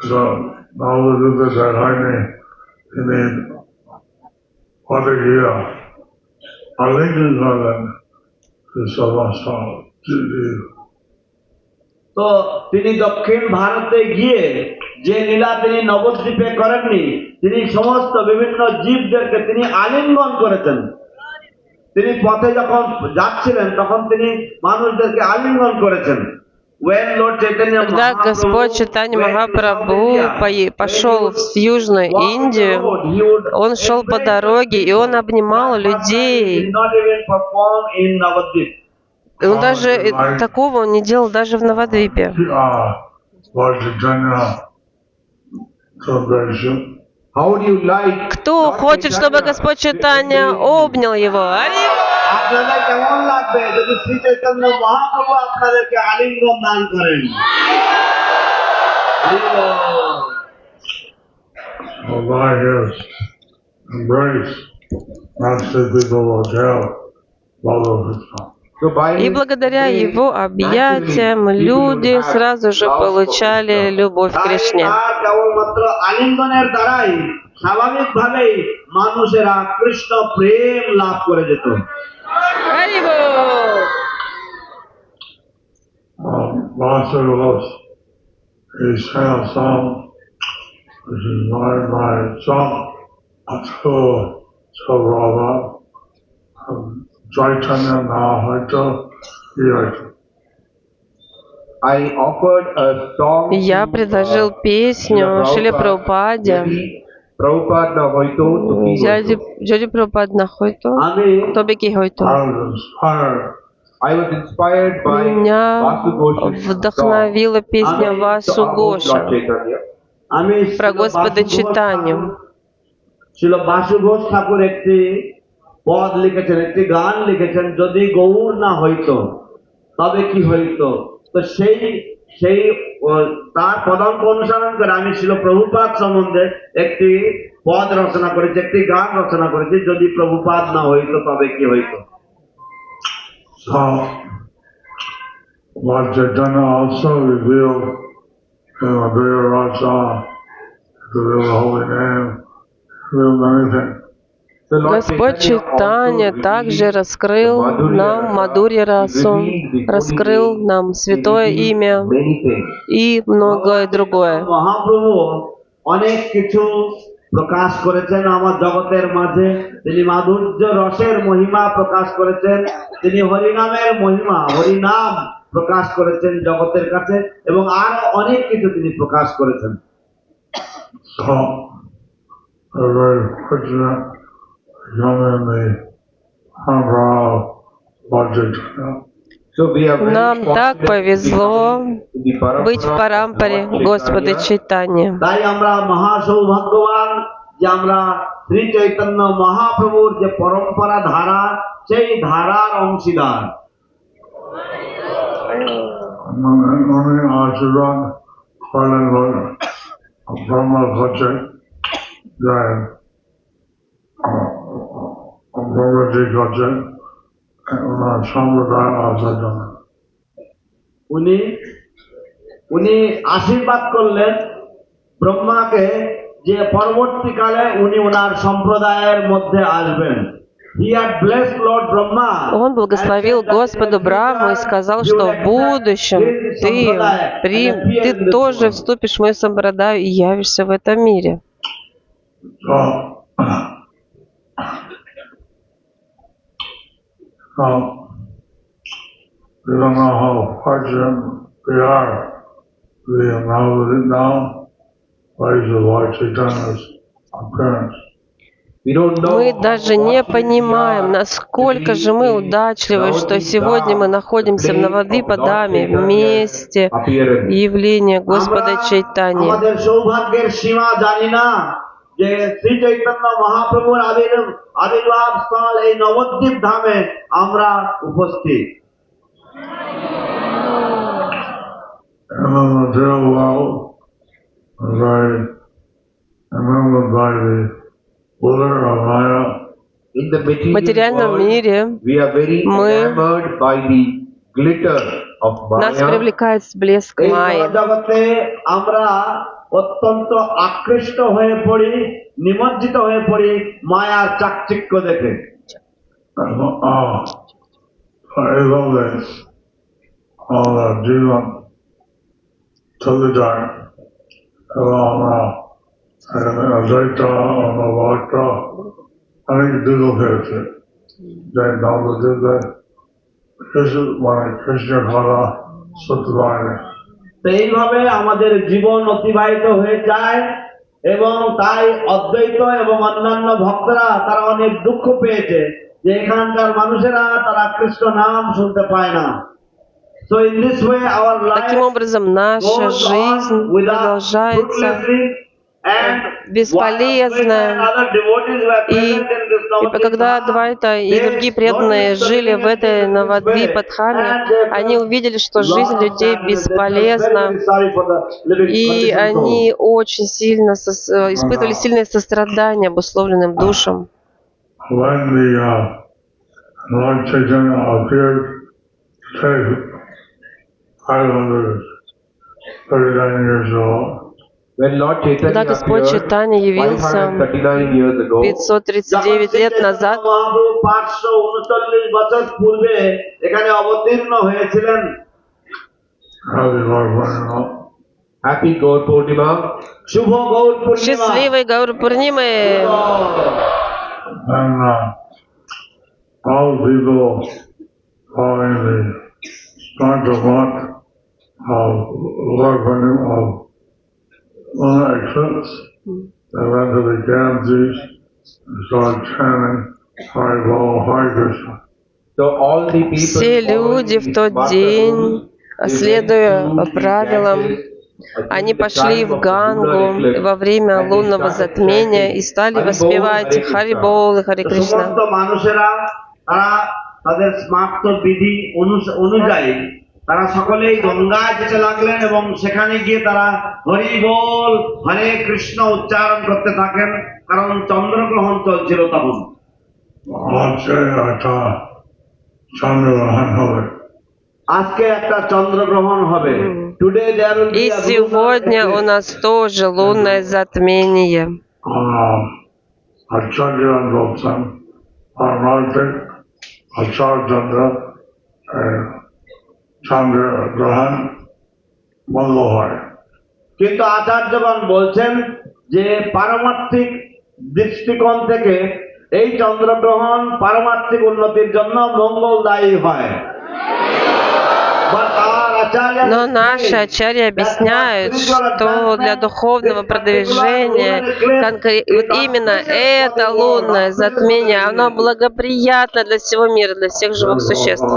So now the Buddha said, I need what a year. A linking garden is Savasana. তো তিনি দক্ষিণ ভারতে গিয়ে যে লীলা তিনি নবদ্বীপে করেননি, তিনি সমস্ত বিভিন্ন জীবদেরকে তিনি আলিঙ্গন করেছেন। তিনি পথে যখন যাচ্ছিলেন তখন তিনি মানুষদেরকে আলিঙ্গন করেছেন। When Lord Chaitanya Когда Господь Чайтанья Махапрабху пошел в Южную Индию, он шел по дороге, и он обнимал людей. Он даже такого он не делал даже в Навадвипе. How do you like? Кто хочет, чтобы Господь Чайтанья обнял его? আপনাদের কেমন লাগবে যদি শ্রী চৈতন্য মহাপ্রভু আপনাদেরকে আলিঙ্গন দান করেন? By his embrace, not say people will tell love of his son. So by И his благодаря его объятиям люди сразу же получали любовь к Кришне. তাই কেবলমাত্র আলিঙ্গনের দ্বারাই স্বাভাবিকভাবেই মানুষেরা কৃষ্ণ প্রেম লাভ করে যেত। Vasudevas is sang a song which is known by some to Radha, Chaitanya Nahata Yata. I offered a song. Я предложил песню Шиле Прабхупаде. Prabhupada hoito tuki. Джоди Прабхупада Хойто, আমি Тобики Хойто. I was inspired I was inspired by Меня Vasu Ghosh's вдохновила песня song, Васу About Гоша Lord Chaitanya. আমি про Господа Чайтанью. ছিল বাসু ঘোষ ঠাকুর একটি পদ লিখেছেন, একটি গান লিখেছেন, যদি গৌর না হইতো তবে কি হইতো। তো সেই সেই তার পদাঙ্ক অনুসরণ করে আমি ছিল প্রভুপাদ সম্বন্ধে একটি পদ রচনা করেছি, একটি গান রচনা করেছি, যদি প্রভুপাদ না হইতো তবে কি হইতো। So, Lord Chaitanya also revealed in Madhurya Rasa, the real holy name, revealed many things. So Lord Господь Chaitanya Чайтанья also также revealed раскрыл Madhurya нам Rasa, Мадурья Расу, revealed the holy раскрыл name, нам he святое revealed имя many things. и многое другое. মহাপ্রভু অনেক কিছু প্রকাশ করেছেন আমার জগতের মাঝে। তিনি মাধুর্য রসের মহিমা প্রকাশ করেছেন, তিনি হরিনামের মহিমা, হরিনাম প্রকাশ করেছেন জগতের কাছে, এবং আরো অনেক কিছু তিনি প্রকাশ করেছেন। So, we're very fortunate to come in the Hambra Lord Chaitanya. So we are very Нам так fortunate повезло to be in быть в the парампаре Lord Господа Chaitanya. Чайтаньи. তাই আমরা মহাসৌভাগ্যবান যে আমরা শ্রী চৈতন্য মহাপ্রভুর যে পরম্পরা ধারা, সেই ধারার অংশীদার। Mani Ashiran, Harlan Brahma Kachay, Jai, Brahma Ji Kachay, and Sampradaya Asajana. উনি আশীর্বাদ করলেন ব্রহ্মাকে যে পরবর্তীকালে উনি ওনার সম্প্রদায়ের মধ্যে আসবেন। He had blessed Lord Brahma. Он благословил Господа Брахму и сказал, что в будущем ты тоже вступишь в мою сампрадаю и явишься в этом мире. We don't know how fortunate we are to be now place of Lord Chaitanya's appearance. Мы даже не понимаем, насколько же мы удачливы, что сегодня мы находимся в Навадвипа-даме вместе явления Господа Чайтаньи. আমাদের সৌভাগ্যের সীমা জানি না যে শ্রী চৈতন্য মহাপ্রভুর আবির্ভাব স্থল এই নবদ্বীপ ধামে আমরা উপস্থিত। And in the material world, we're very enamored by the glitter of Maya. In the В материальном world, мире we are very мы- enamored by the glitter of нас Maya. привлекает блеск এই Майи. জগতে আমরা অত্যন্ত আকৃষ্ট হয়ে পড়ি, নিমজ্জিত হয়ে পড়ি মায়ার চাকচিক্য দেখে। all the জীবন চলে যায় এবং অদ্বৈত অনবদ্ত অনেক দুর্লভ হয়েছে, যে নবদ্বীপে মানে কৃষ্ণ ধরা সত্য পায়নি। তো এইভাবে আমাদের জীবন অতিবাহিত হয়ে যায় এবং তাই অদ্বৈত এবং অন্যান্য ভক্তরা তারা অনেক দুঃখ পেয়েছে যে এখানকার মানুষেরা তারা কৃষ্ণ নাম শুনতে পায় না। So in this way our life Таким образом, наша goes on жизнь without продолжается fruitlessly, and бесполезно. И когда Адвайта и другие преданные жили в этой Навадвипадхаме, они увидели, что жизнь людей бесполезна, и они очень сильно испытывали сильное сострадание обусловленным душам. When the Lord Chaitanya appeared, 539 years old. When Lord Chaitanya Когда Господь appeared Чайтанья явился 539 years ago, 539 лет назад, মহাপ্রভু 539 বছর পূর্বে এখানে অবতীর্ণ হয়েছিলেন। Happy Gaur Purnima, শুভ গৌর Purnima. счастливой Гаур Пурнимы! And all people following the spiritual path of Lord of lunar eclipse, they went to the Ganges and started chanting Hare Bol, Hare Krishna. so all the people Все люди в тот день, следуя правилам, они пошли в Гангу во время лунного затмения и стали воспевать Хари Бол и Хари Кришна. সমস্ত মানুষেরা তারা তাদের স্মার্ত বিধি অনুযায়ী তারা সকলেই গঙ্গায় যেতে লাগলেন এবং সেখানে গিয়ে তারা হরি বল হরে কৃষ্ণ উচ্চারণ করতে থাকেন, কারণ চন্দ্রগ্রহণ চলছিল তখন। আজকে একটা চন্দ্রগ্রহণ হবে। Today there will be И a lunar сегодня у eclipse. нас тоже лунное затмение. Acharya and Gautam are martyred. Acharya Chandra Chandra Grahan Mangohar. কিন্তু আচার্যগণ বলছেন যে পারমার্থিক দৃষ্টিকোণ থেকে এই চন্দ্রগ্রহণ পারমার্থিক উন্নতির জন্য মঙ্গলদায়ী হয়। Но наши ачарьи объясняют, что для духовного продвижения вот именно это лунное затмение, оно благоприятно для всего мира, для всех живых существ.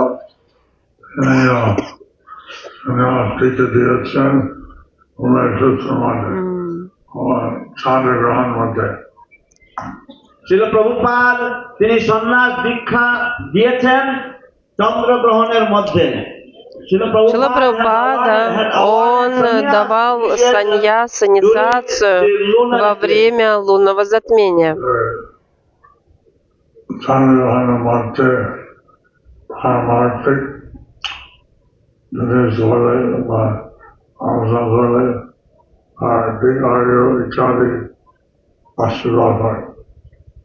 শ্রীল প্রভুপাদ তিনি সন্ন্যাস দীক্ষা দিয়েছেন চন্দ্রগ্রহণের মধ্যে। Шрила Прабхупада, он давал саньяс, инициацию во время лунного затмения.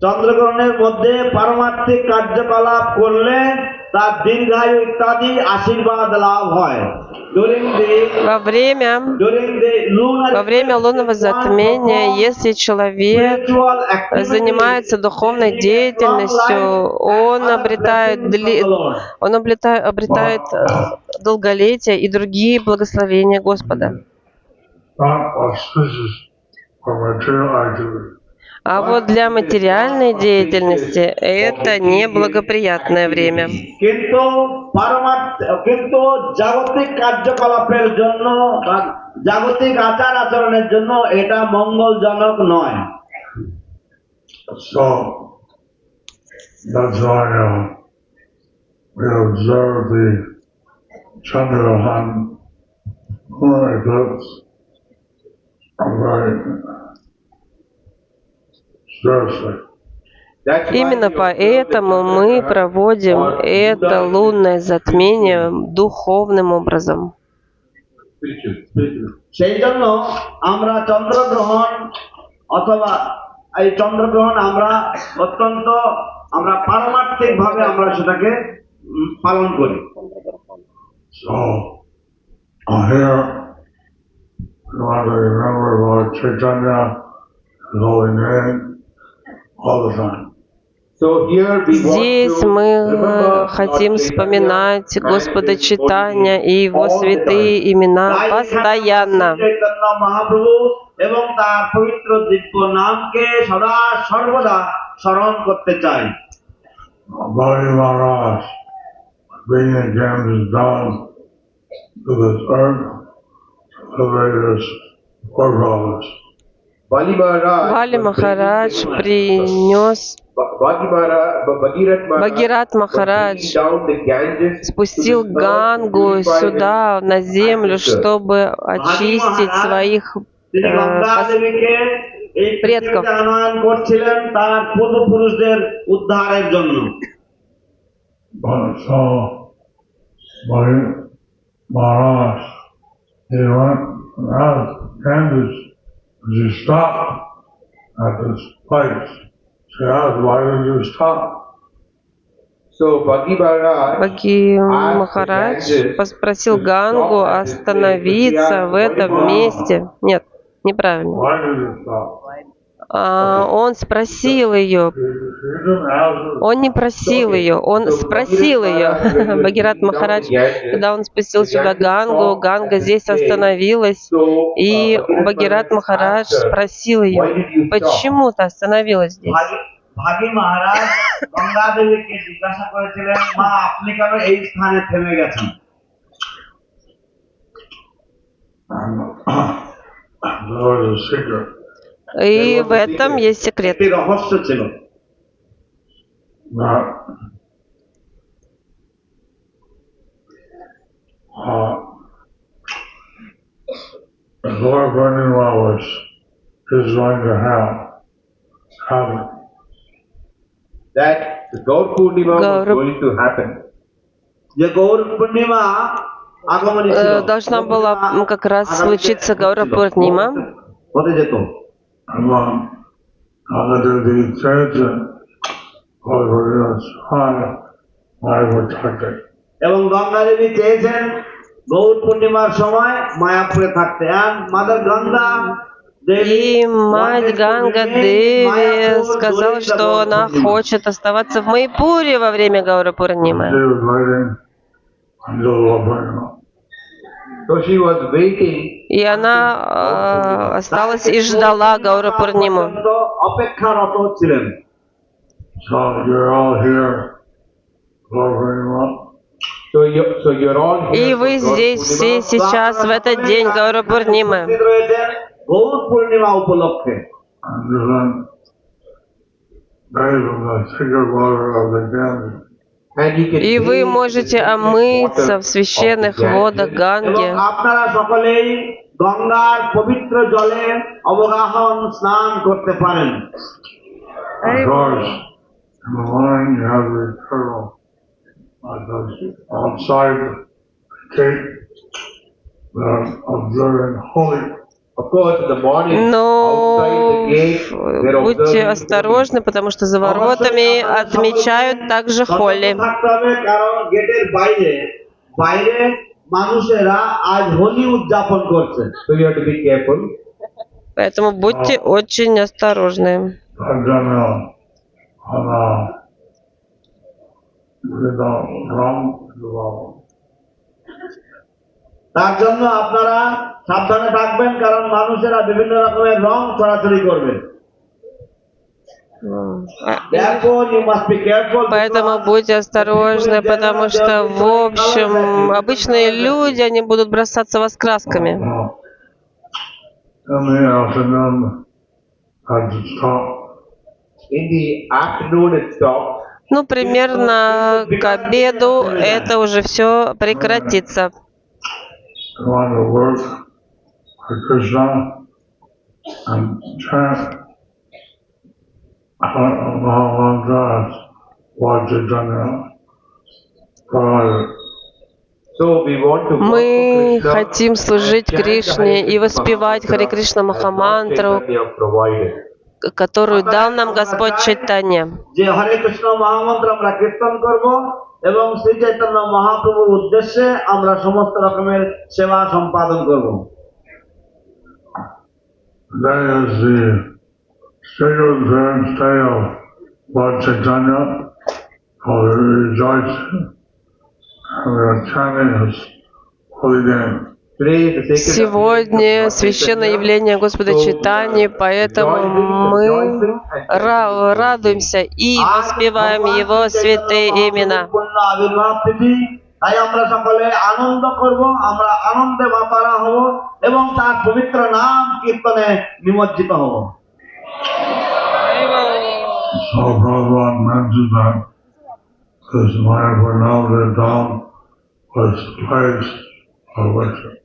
চন্দ্রগ্রহণের মধ্যে পারমার্থিক কার্যকলাপ করলে তার দীর্ঘায়ু ইত্যাদি আশীর্বাদ লাভ হয়। Во время лунного затмения, если человек занимается духовной деятельностью, он обретает долголетие и другие благословения Господа. А вот для материальной деятельности это неблагоприятное время. কিন্তু জাগতিক কার্যকলাপের জন্য জাগতিক আচার আচরণের জন্য এটা মঙ্গলজনক নয়। So that's why we observe the Chandrahan lunar eclipse very seriously. Именно поэтому мы проводим это лунное затмение духовным образом. সেই জন্য আমরা চন্দ্রগ্রহণ অথবা এই চন্দ্রগ্রহণ আমরা অত্যন্ত আমরা পারমার্থিক ভাবে আমরা সেটাকে পালন করি। So, here, we want to remember Lord Chaitanya, His holy name, all the time. So here we want Здесь to мы remember хотим Lord вспоминать Chaitanya Господа and His Читания holy и name Его all the святые time. имена তাই এখানে постоянно. শ্রী চৈতন্য মহাপ্রভু এবং তার পবিত্র দিব্য নামকে সদা সর্বদা স্মরণ করতে চাই। Bali Maharaj, being again is done to this earth, the various forefathers. Bali Maharaj Бали was Махарадж bringing принес, Бхагират Махарадж was bringing down the Ganges спустил to this earth to Гангу purify сюда, на землю, ancestors. чтобы очистить своих তিনি গঙ্গা দেবীকে এই предков. পৃথিবীতে আনয়ন করছিলেন তার পূর্বপুরুষদের উদ্ধারের জন্য। But so, Bali Maharaj, he went and asked Kansas, did you stop at this place? She asked, why did you stop? So Bhagi Maharaj Баги Махарадж попросил Гангу остановиться в этом месте. Нет, неправильно. Why did you stop? Он спросил ее. She didn't ask her. Он не просил ее, он спросил ее. Багират Махарадж, когда он спустил сюда Гангу, Ганга здесь остановилась, и Багират Махарадж спросил ее, почему ты остановилась здесь? ভাগী মহারাজ গঙ্গা দেবীকে জিজ্ঞাসা করেছিলেন, মা আপনি কেন এই স্থানে থেমে গেছেন? There was a secret. И в этом есть секрет. একটি রহস্য ছিল। That Lord Purnima is going to have happened. that the Gaur Purnima was Gaur- going to happen. যে গৌর পূর্ণিমা আগমনী ছিল, Должна была как раз случиться Гаура Пурнима. হতে যেত। Among other the church and Lord Purnima's high, I would touch it. এবং গঙ্গা দেবী চেয়েছেন গৌর পূর্ণিমার সময় মায়াপুরে থাকতে। আর মাদার গঙ্গা И мать Ганга Деви сказала, что она хочет оставаться в Майпуре во время Гаура She Пурнимы. was waiting until Lord Purnima. So she was waiting. И она осталась и ждала Гаура Пурниму. অপেক্ষারত ছিলেন। So you're all here, Lord Purnima. So you're all here. И вы for Gaur здесь Purnima. все сейчас, в этот день Гаура Пурнимы. উপস্থিত রয়েছেন গৌর পূর্ণিমা উপলক্ষে। And then bathe in the sacred water of the Ganges. And you can И вы bathe in можете the омыться в water священных of the водах Ganges. Ганги. এবং আপনারা সকলেই গঙ্গার পবিত্র জলে অবগাহন স্নান করতে পারেন। Of course, in the morning you have the eternal, outside the gate, they're observing holy. Of course, in the morning, outside Но the gate, they're будьте observing осторожны, потому что за воротами отмечают также সতর্ক Холли. থাকতে হবে, কারণ গেটের বাইরে বাইরে মানুষেরা আজ হোলি উদযাপন করছে। So you have to be careful. Поэтому будьте очень осторожны. I've done wrong. তার জন্য আপনারা সাবধানে থাকবেন, কারণ মানুষেরা বিভিন্ন রকমের রং ছড়াছড়ি করবে। Therefore, you must be careful. Поэтому будьте осторожны, потому что, в общем, обычные люди, они будут бросаться вас красками. In the afternoon, I had to stop. In the afternoon, it stops. Ну, примерно к обеду это уже все прекратится. I want to work for Krishna and chant Mahamantras, Lord Chaitanya, Prabhupada. So So we want to Мы work to Krishna хотим служить and chant Кришне Hare и Krishna воспевать Харе Mahamantra Кришна as Lord Махамантру, Chaitanya provided. которую дал нам Господь Чайтанья. যে হরে কৃষ্ণ মহামন্ত্র আমরা কীর্তন করব এবং শ্রী চৈতন্য মহাপ্রভুর উদ্দেশ্যে আমরা সমস্ত রকমের সেবা সম্পাদন করব। Today is the sacred parents' day of Lord Chaitanya. We rejoice and we are chanting His holy name. Today is the sacred Сегодня occasion of Lord священное Chaitanya. явление Господа So we Чайтаньи, are поэтому мы rejoicing and chanting радуемся и воспеваем Его святые имена. পূর্ণ আবির্ভাব তিথি, তাই আমরা সকলে আনন্দ করব, আমরা আনন্দে মাতারা হব এবং তার পবিত্র নাম কীর্তনে নিমজ্জিত হব। So Prabhupada mentioned that this Mayapur Navadvip Dham was the place of worship.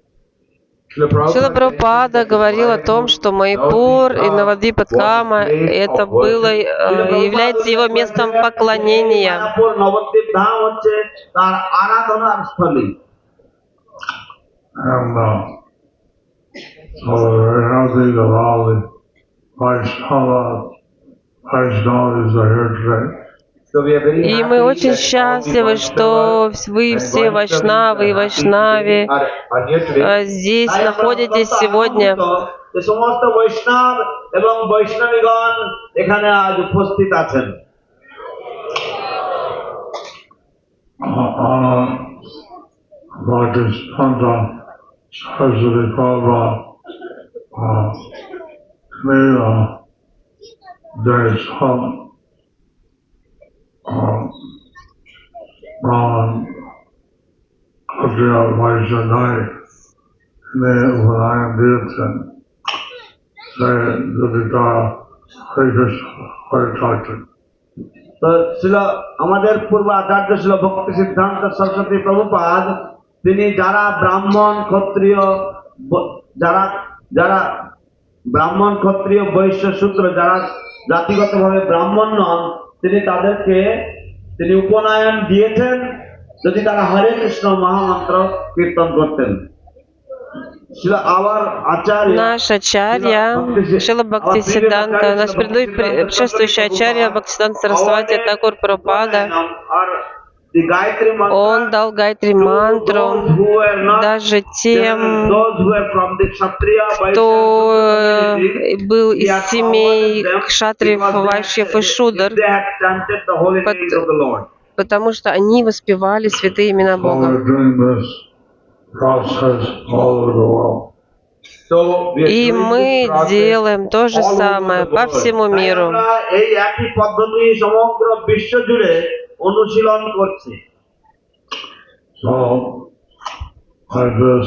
Шрила Прабхупада говорил о том, что Майпур и Навадвипадхама это было, является его местом поклонения. মায়াপুর নবদ্বীপ ধাম হচ্ছে তার আরাধনার স্থলী। And so we're very happy that all the Vaishnavas are here today. So we are very И happy мы очень that all the счастливы, что Vaishnavas вы and все вайшнавы и вайшнави are here today. здесь তাই আমরা находитесь অত্যন্ত сегодня. আনন্দিত যে সমস্ত বৈষ্ণব এবং বৈষ্ণবীগণ এখানে আজ উপস্থিত আছেন। Anna Bhaktisiddhanta Saraswati Prabhupada there's some Brahman Kshatriya Vaishya Naik in the Upanayana Dirthan say Judika Hare Krishna Hare Thakur. তো ছিল আমাদের পূর্ব আচার্য ছিল ভক্তি সিদ্ধান্ত সরস্বতী প্রভুপাদ, তিনি যারা ব্রাহ্মণ ক্ষত্রিয় যারা যারা ব্রাহ্মণ ক্ষত্রিয় বৈশ্য শূদ্র যারা জাতিগতভাবে ব্রাহ্মণ নন, তিনি তাদেরকে তিনি উপনয়ন দিয়েছেন যদি তারা হরে কৃষ্ণ মহামন্ত্র কীর্তন করতেন। Наш ачарья, Шрила Бхактисиддханта, наш предшествующий ачарья Бхактисиддханта Сарасвати Такур Прабхупада, он дал Гайатри мантру даже тем, кто был из семей кшатриев, вайшьев и шудр, потому что они воспевали святые имена Бога. И мы делаем то же самое по всему миру. So, like this,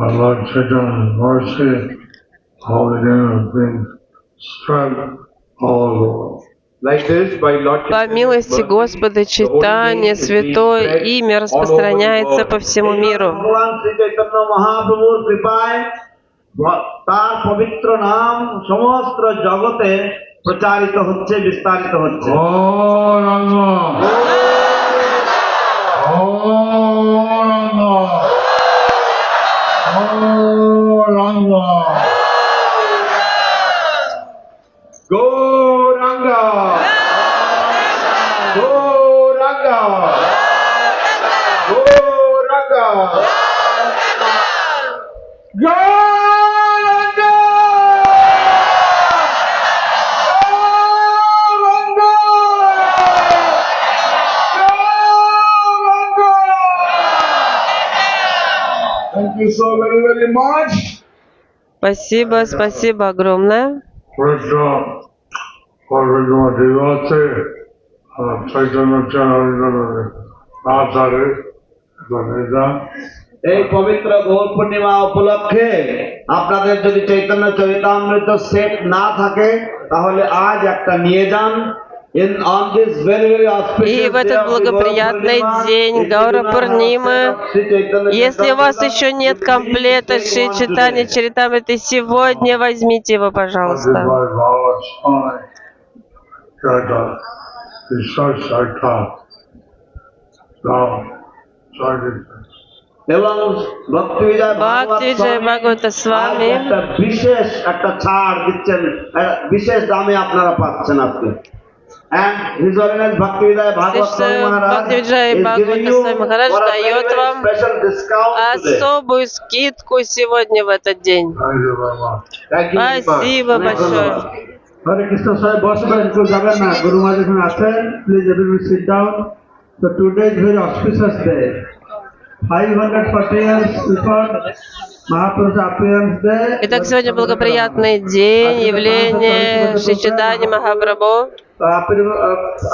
my Lord Chaitanya's mercy, holy name has been spread all over the world. Like this, by Lord По милости Господа Чайтаньи, святое имя распространяется по всему миру. তার পবিত্র নাম সমস্ত জগতে প্রচারিত হচ্ছে, বিস্তারিত হচ্ছে। Gauranga! Gauranga! Gauranga! Gauranga! Thank you so very, very much. Спасибо, спасибо огромное. First for Devate, Chaitanya Acharya, এই পবিত্র গৌর পূর্ণিমা উপলক্ষে আপনাদের যদি চৈতন্য চরিতামৃত সেট না থাকে তাহলে আজ একটা নিয়ে যান। И в этот благоприятный день Гаура Пурнимы, если у вас еще нет комплекта Шри Чайтанья Чаритамриты, сегодня возьмите его, пожалуйста. Sankirtan. এবং ভক্তি বিজয় Bhakti Vijay Bhagavata Swami একটা বিশেষ একটা ছাড় দিচ্ছেন, একটা বিশেষ দামে আপনারা পাচ্ছেন আজকে। And His Holiness Bhakti Vijay Bhagavata Swami Maharaj Bhakti Vijay is Bhagavata giving you Swami Maharaj for a дает very вам special discount today. особую скидку сегодня в этот день. Thank you very much. Thank you very much. Спасибо большое. হরে কৃষ্ণ সাহেব বসবেন, কেউ যাবেন না। গুরু মহারাজ এখানে আছেন, please everybody sit down. So today is very auspicious day. 540 years before Mahaprabhu's appearance day. Итак, сегодня благоприятный день, явление Шри Чайтанья Махапрабху.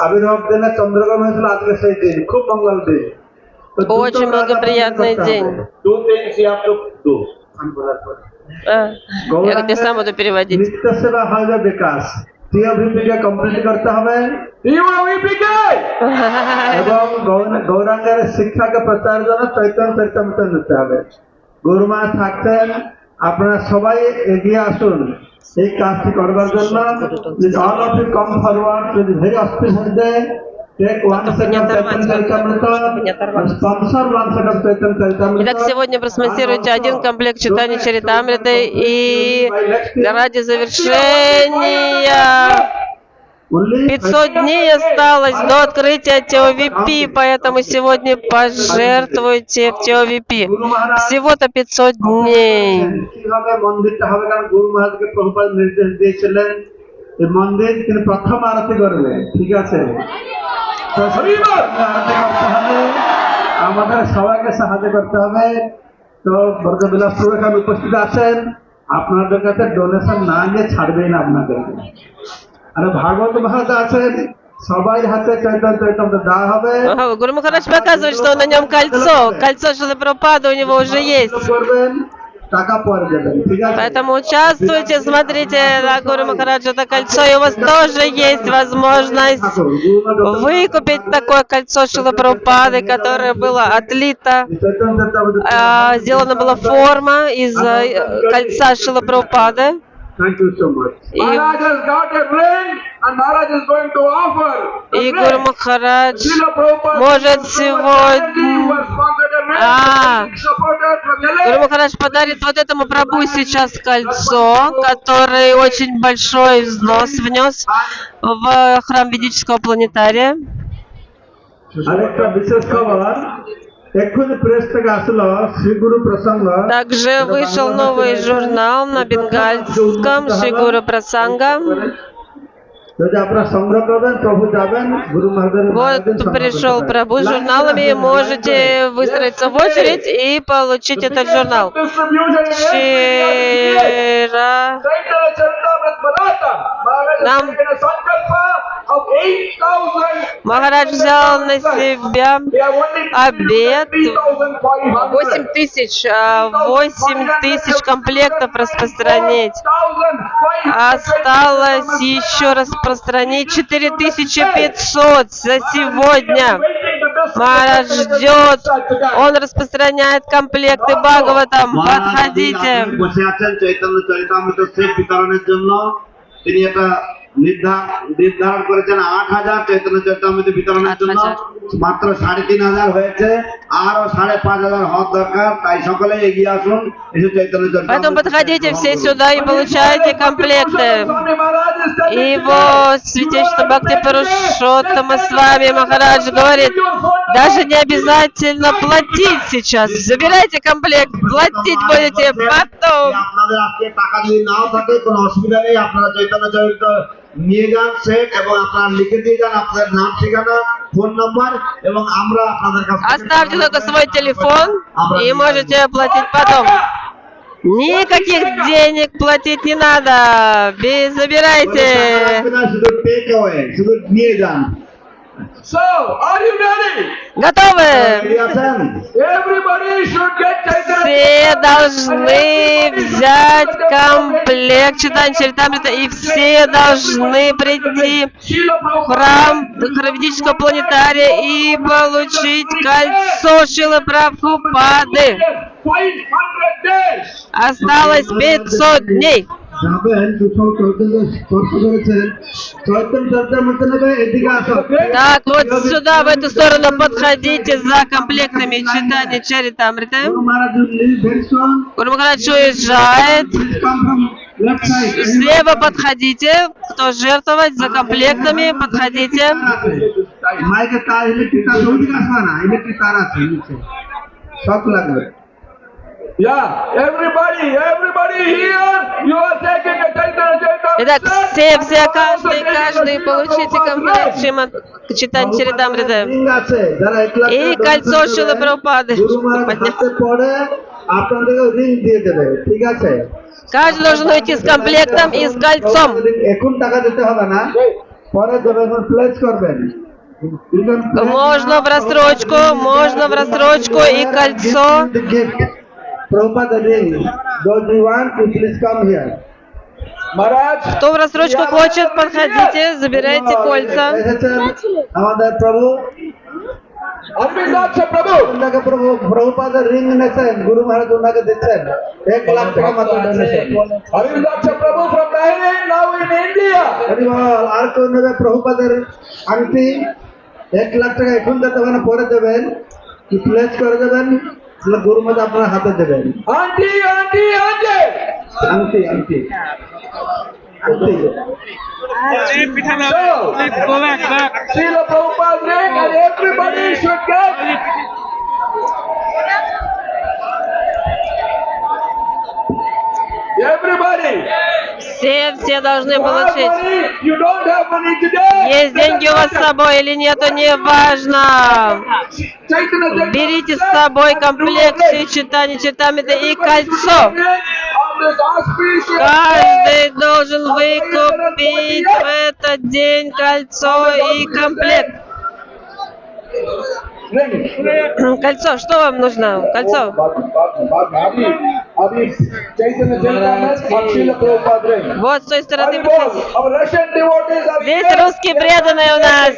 আবির্ভাব দিনে চন্দ্রগ্রহণ হয়েছিল, আজকে সেই দিন, খুব মঙ্গল দিন। তো দুটো Очень কাজ благоприятный আপনাকে করতে день. হবে। Two things you have to do. Я как-то сам буду переводить. নিত্য সেবা হয় যে বিকাশ, টিওভিপিকে কমপ্লিট করতে হবে এবং গৌরাঙ্গের শিক্ষাকে প্রচারের জন্য চৈতন্য চরিতামৃত নিতে হবে। গুরুমা থাকতেন, আপনারা সবাই এগিয়ে আসুন এই কাজটি করবার জন্য। All of you come forward to the very auspicious day, take one set of Chaitanya Charitamrita, sponsor one set of Chaitanya Charitamrita. Итак, сегодня проспонсируйте один комплект читания Чаритамриты, и ради завершения 500 дней осталось до открытия TOVP, поэтому сегодня пожертвуйте в TOVP. Всего-то 500 дней. কিভাবে মন্দিরটা হবে, কারণ গুরু মহারাজকে প্রভুপাদ নির্দেশ দিয়েছিলেন এই মন্দির তিনি প্রথম আরতি করবে, ঠিক আছে? তো আরতি করতে হবে, আমাদের সবাইকে সাহায্য করতে হবে। তো বর্গবিলাস প্রভু এখানে উপস্থিত আছেন, আপনাদের কাছে ডোনেশন না নিয়ে ছাড়বেই না আপনাদেরকে। আর ভাগবত মহারাজ আছেন, সবাই হাতে চৈতন্য চরিতামৃত দেওয়া হবে। Ага, Гуру Махарадж показывает, что на нем кольцо. Кольцо Шрилы Прабхупады у него уже есть. করবেন, টাকা পরে দেবেন, ঠিক আছে? Поэтому участвуйте, смотрите на Гуру Махараджа это кольцо, и у вас тоже есть возможность выкупить такое кольцо Шрилы Прабхупады, которое было отлито. Chaitanya Charitamrita Сделана была форма из кольца Шрилы Прабхупады. Thank you so much. И, Maharaj has got a ring and Maharaj is going to offer. и Гуру Махарадж Srila Prabhupada может who сегодня... has sponsored a ring, Ah. big supporter from Гуру LA. Махарадж подарит вот этому Прабху сейчас кольцо, который очень большой взнос внес в храм ведического планетария. আরেকটা বিশেষ খবর, এক্ষুনি প্রেস থেকে আসলো শ্রী গুরু প্রসঙ্গ। Также вышел новый журнал на бенгальском Шри Гуру Прасанга. যদি আপনারা সংগ্রহ করবেন, প্রভু যাবেন গুরু মহারাজের Вот пришел Прабху с журналами, можете выстроиться в очередь и получить этот журнал. Вчера Chaitanya Charitamrita Bharata. Maharaj has Nam- taken a sankalpa of 8,000. Махарадж взял на себя We have only обет 3,500. 8 тысяч комплектов распространить. 4,500. Осталось еще распространить 4500 за сегодня. Махарадж ждет, он распространяет комплекты Бхагаватам. Подходите. বসে আছেন চৈতন্য চরিতামৃত সেট বিতরণের জন্য। তিনি এটা নির্ধারণ করেছেন 8,000 চৈতন্য চরিতামৃত বিতরণের জন্য। 8,000 মাত্র 3,500 হয়েছে, আরো 5,500 হওয়ার দরকার। তাই সকলে এগিয়ে আসুন, এসে চৈতন্য Поэтому চরিতামৃত подходите все сюда и получайте комплекты. И его святейшество Бхакти Пурушоттама с вами Махарадж говорит, даже не обязательно платить сейчас. Забирайте комплект, платить будете потом. আপনাদের আজকে টাকা যদি নাও থাকে কোনো অসুবিধা নেই, আপনারা চৈতন্য চরিত নিয়ে যান সেট এবং আপনারা লিখে দিয়ে যান আপনাদের নাম, ঠিকানা, ফোন নাম্বার এবং আমরা আপনাদের কাছে Оставьте только свой телефон и можете оплатить потом. Никаких денег платить не надо. Забирайте. শুধু টেক অ্যাওয়ে, শুধু নিয়ে যান। So, are you ready? Готовы? রেডি আছেন? Everybody should get Chaitanya. Все должны взять комплект читания Чаритамрита, и все должны прийти в храм ведического планетария и получить кольцо Шрилы Прабхупады. 500 days. Осталось 500 дней. যাবেন দুশো স্পর্শ করেছেন চৈতন্য চর্চামৃত নেবে এদিকে আসো Так, вот сюда, в эту сторону подходите за комплектами читания Чаритамриты. গুরু মহারাজ ভেরিসন Гуру Махарадж уезжает. Left side Слева подходите. Кто жертвовать за комплектами, подходите. মাইকে তার ইলেকট্রিক তার ওইদিকে আসবে না ইলেকট্রিক তার আছে নিচে শক লাগবে Yeah, everybody here, you are taking a Chaitanya Итак, все, каждый получите комплект читания Чаритамриты. রিং আছে যারা 1 লাখ И кольцо Шилы Прабхупады. গুরু মহারাজ হাতে পড়ে আপনাদেরকে রিং দিয়ে দেবে ঠিক আছে Каждый должен уйти с комплектом и с кольцом. এখন টাকা দিতে হবে না পরে যখন প্লেস করবেন Можно в рассрочку и кольцо. Prabhupada ring. Those who want to please come here. Maharaj, Кто в рассрочку хочет, подходите, забирайте кольца. এসেছেন আমাদের প্রভু Arvind Prabhu, ওনাকে প্রভু প্রভুপাদের রিং এনেছেন গুরু মহারাজ ওনাকে দিচ্ছেন 1 লাখ টাকা মাত্র donation Arvind Prabhu from Bahrain, now in India. হরিবল আর কেউ নেবে প্রভুপাদের আংটি 1 লাখ টাকা এখন দিতে হবে না পরে দেবেন কি প্লেস করে দেবেন তাহলে গুরু মহারাজ আপনার হাতে দেবেন Auntie. আংটি আংটি আংটি So, Srila Prabhupada's ring and everybody should get. Everybody. Все должны You have получить. money, you don't have money today. Есть деньги у вас с собой или нету, не важно. Chaitanya Берите с собой комплект читания Чаритамриты и кольцо. on this auspicious Каждый должен выкупить в этот день кольцо и комплект. ring. Кольцо, что вам нужно? Кольцо. Abhi Chaitanya Charitamrita and Srila Prabhupada ring. Вот с той стороны. Haribol, our Russian devotees are Здесь here. русские преданные у нас.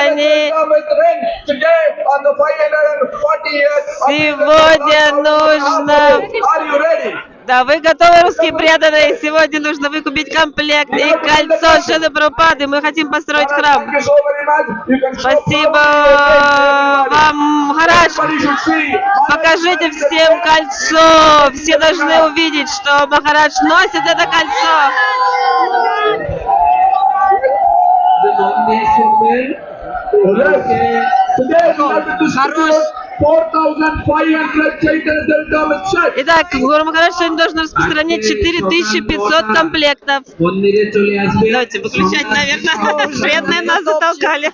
Они With ring today on the 540 years. сегодня нужно... Are you ready? Да, вы готовы, русские преданные? Сегодня нужно выкупить комплект и кольцо Шилы Прабхупады. Мы хотим построить храм. Thank you so very much. You can show Спасибо Prabhupada. вам, Махарадж. Everybody should see. Покажите всем кольцо. Все должны увидеть, что Махарадж носит это кольцо. Yes. Today we have to distribute 4,500 Chaitanya Charitamrita checks. Итак, Гуру Махарадж сегодня должен распространить 4500 комплектов. মন্দিরে চলে আসবে Давайте выключать, наверное. Бедные нас затолкали.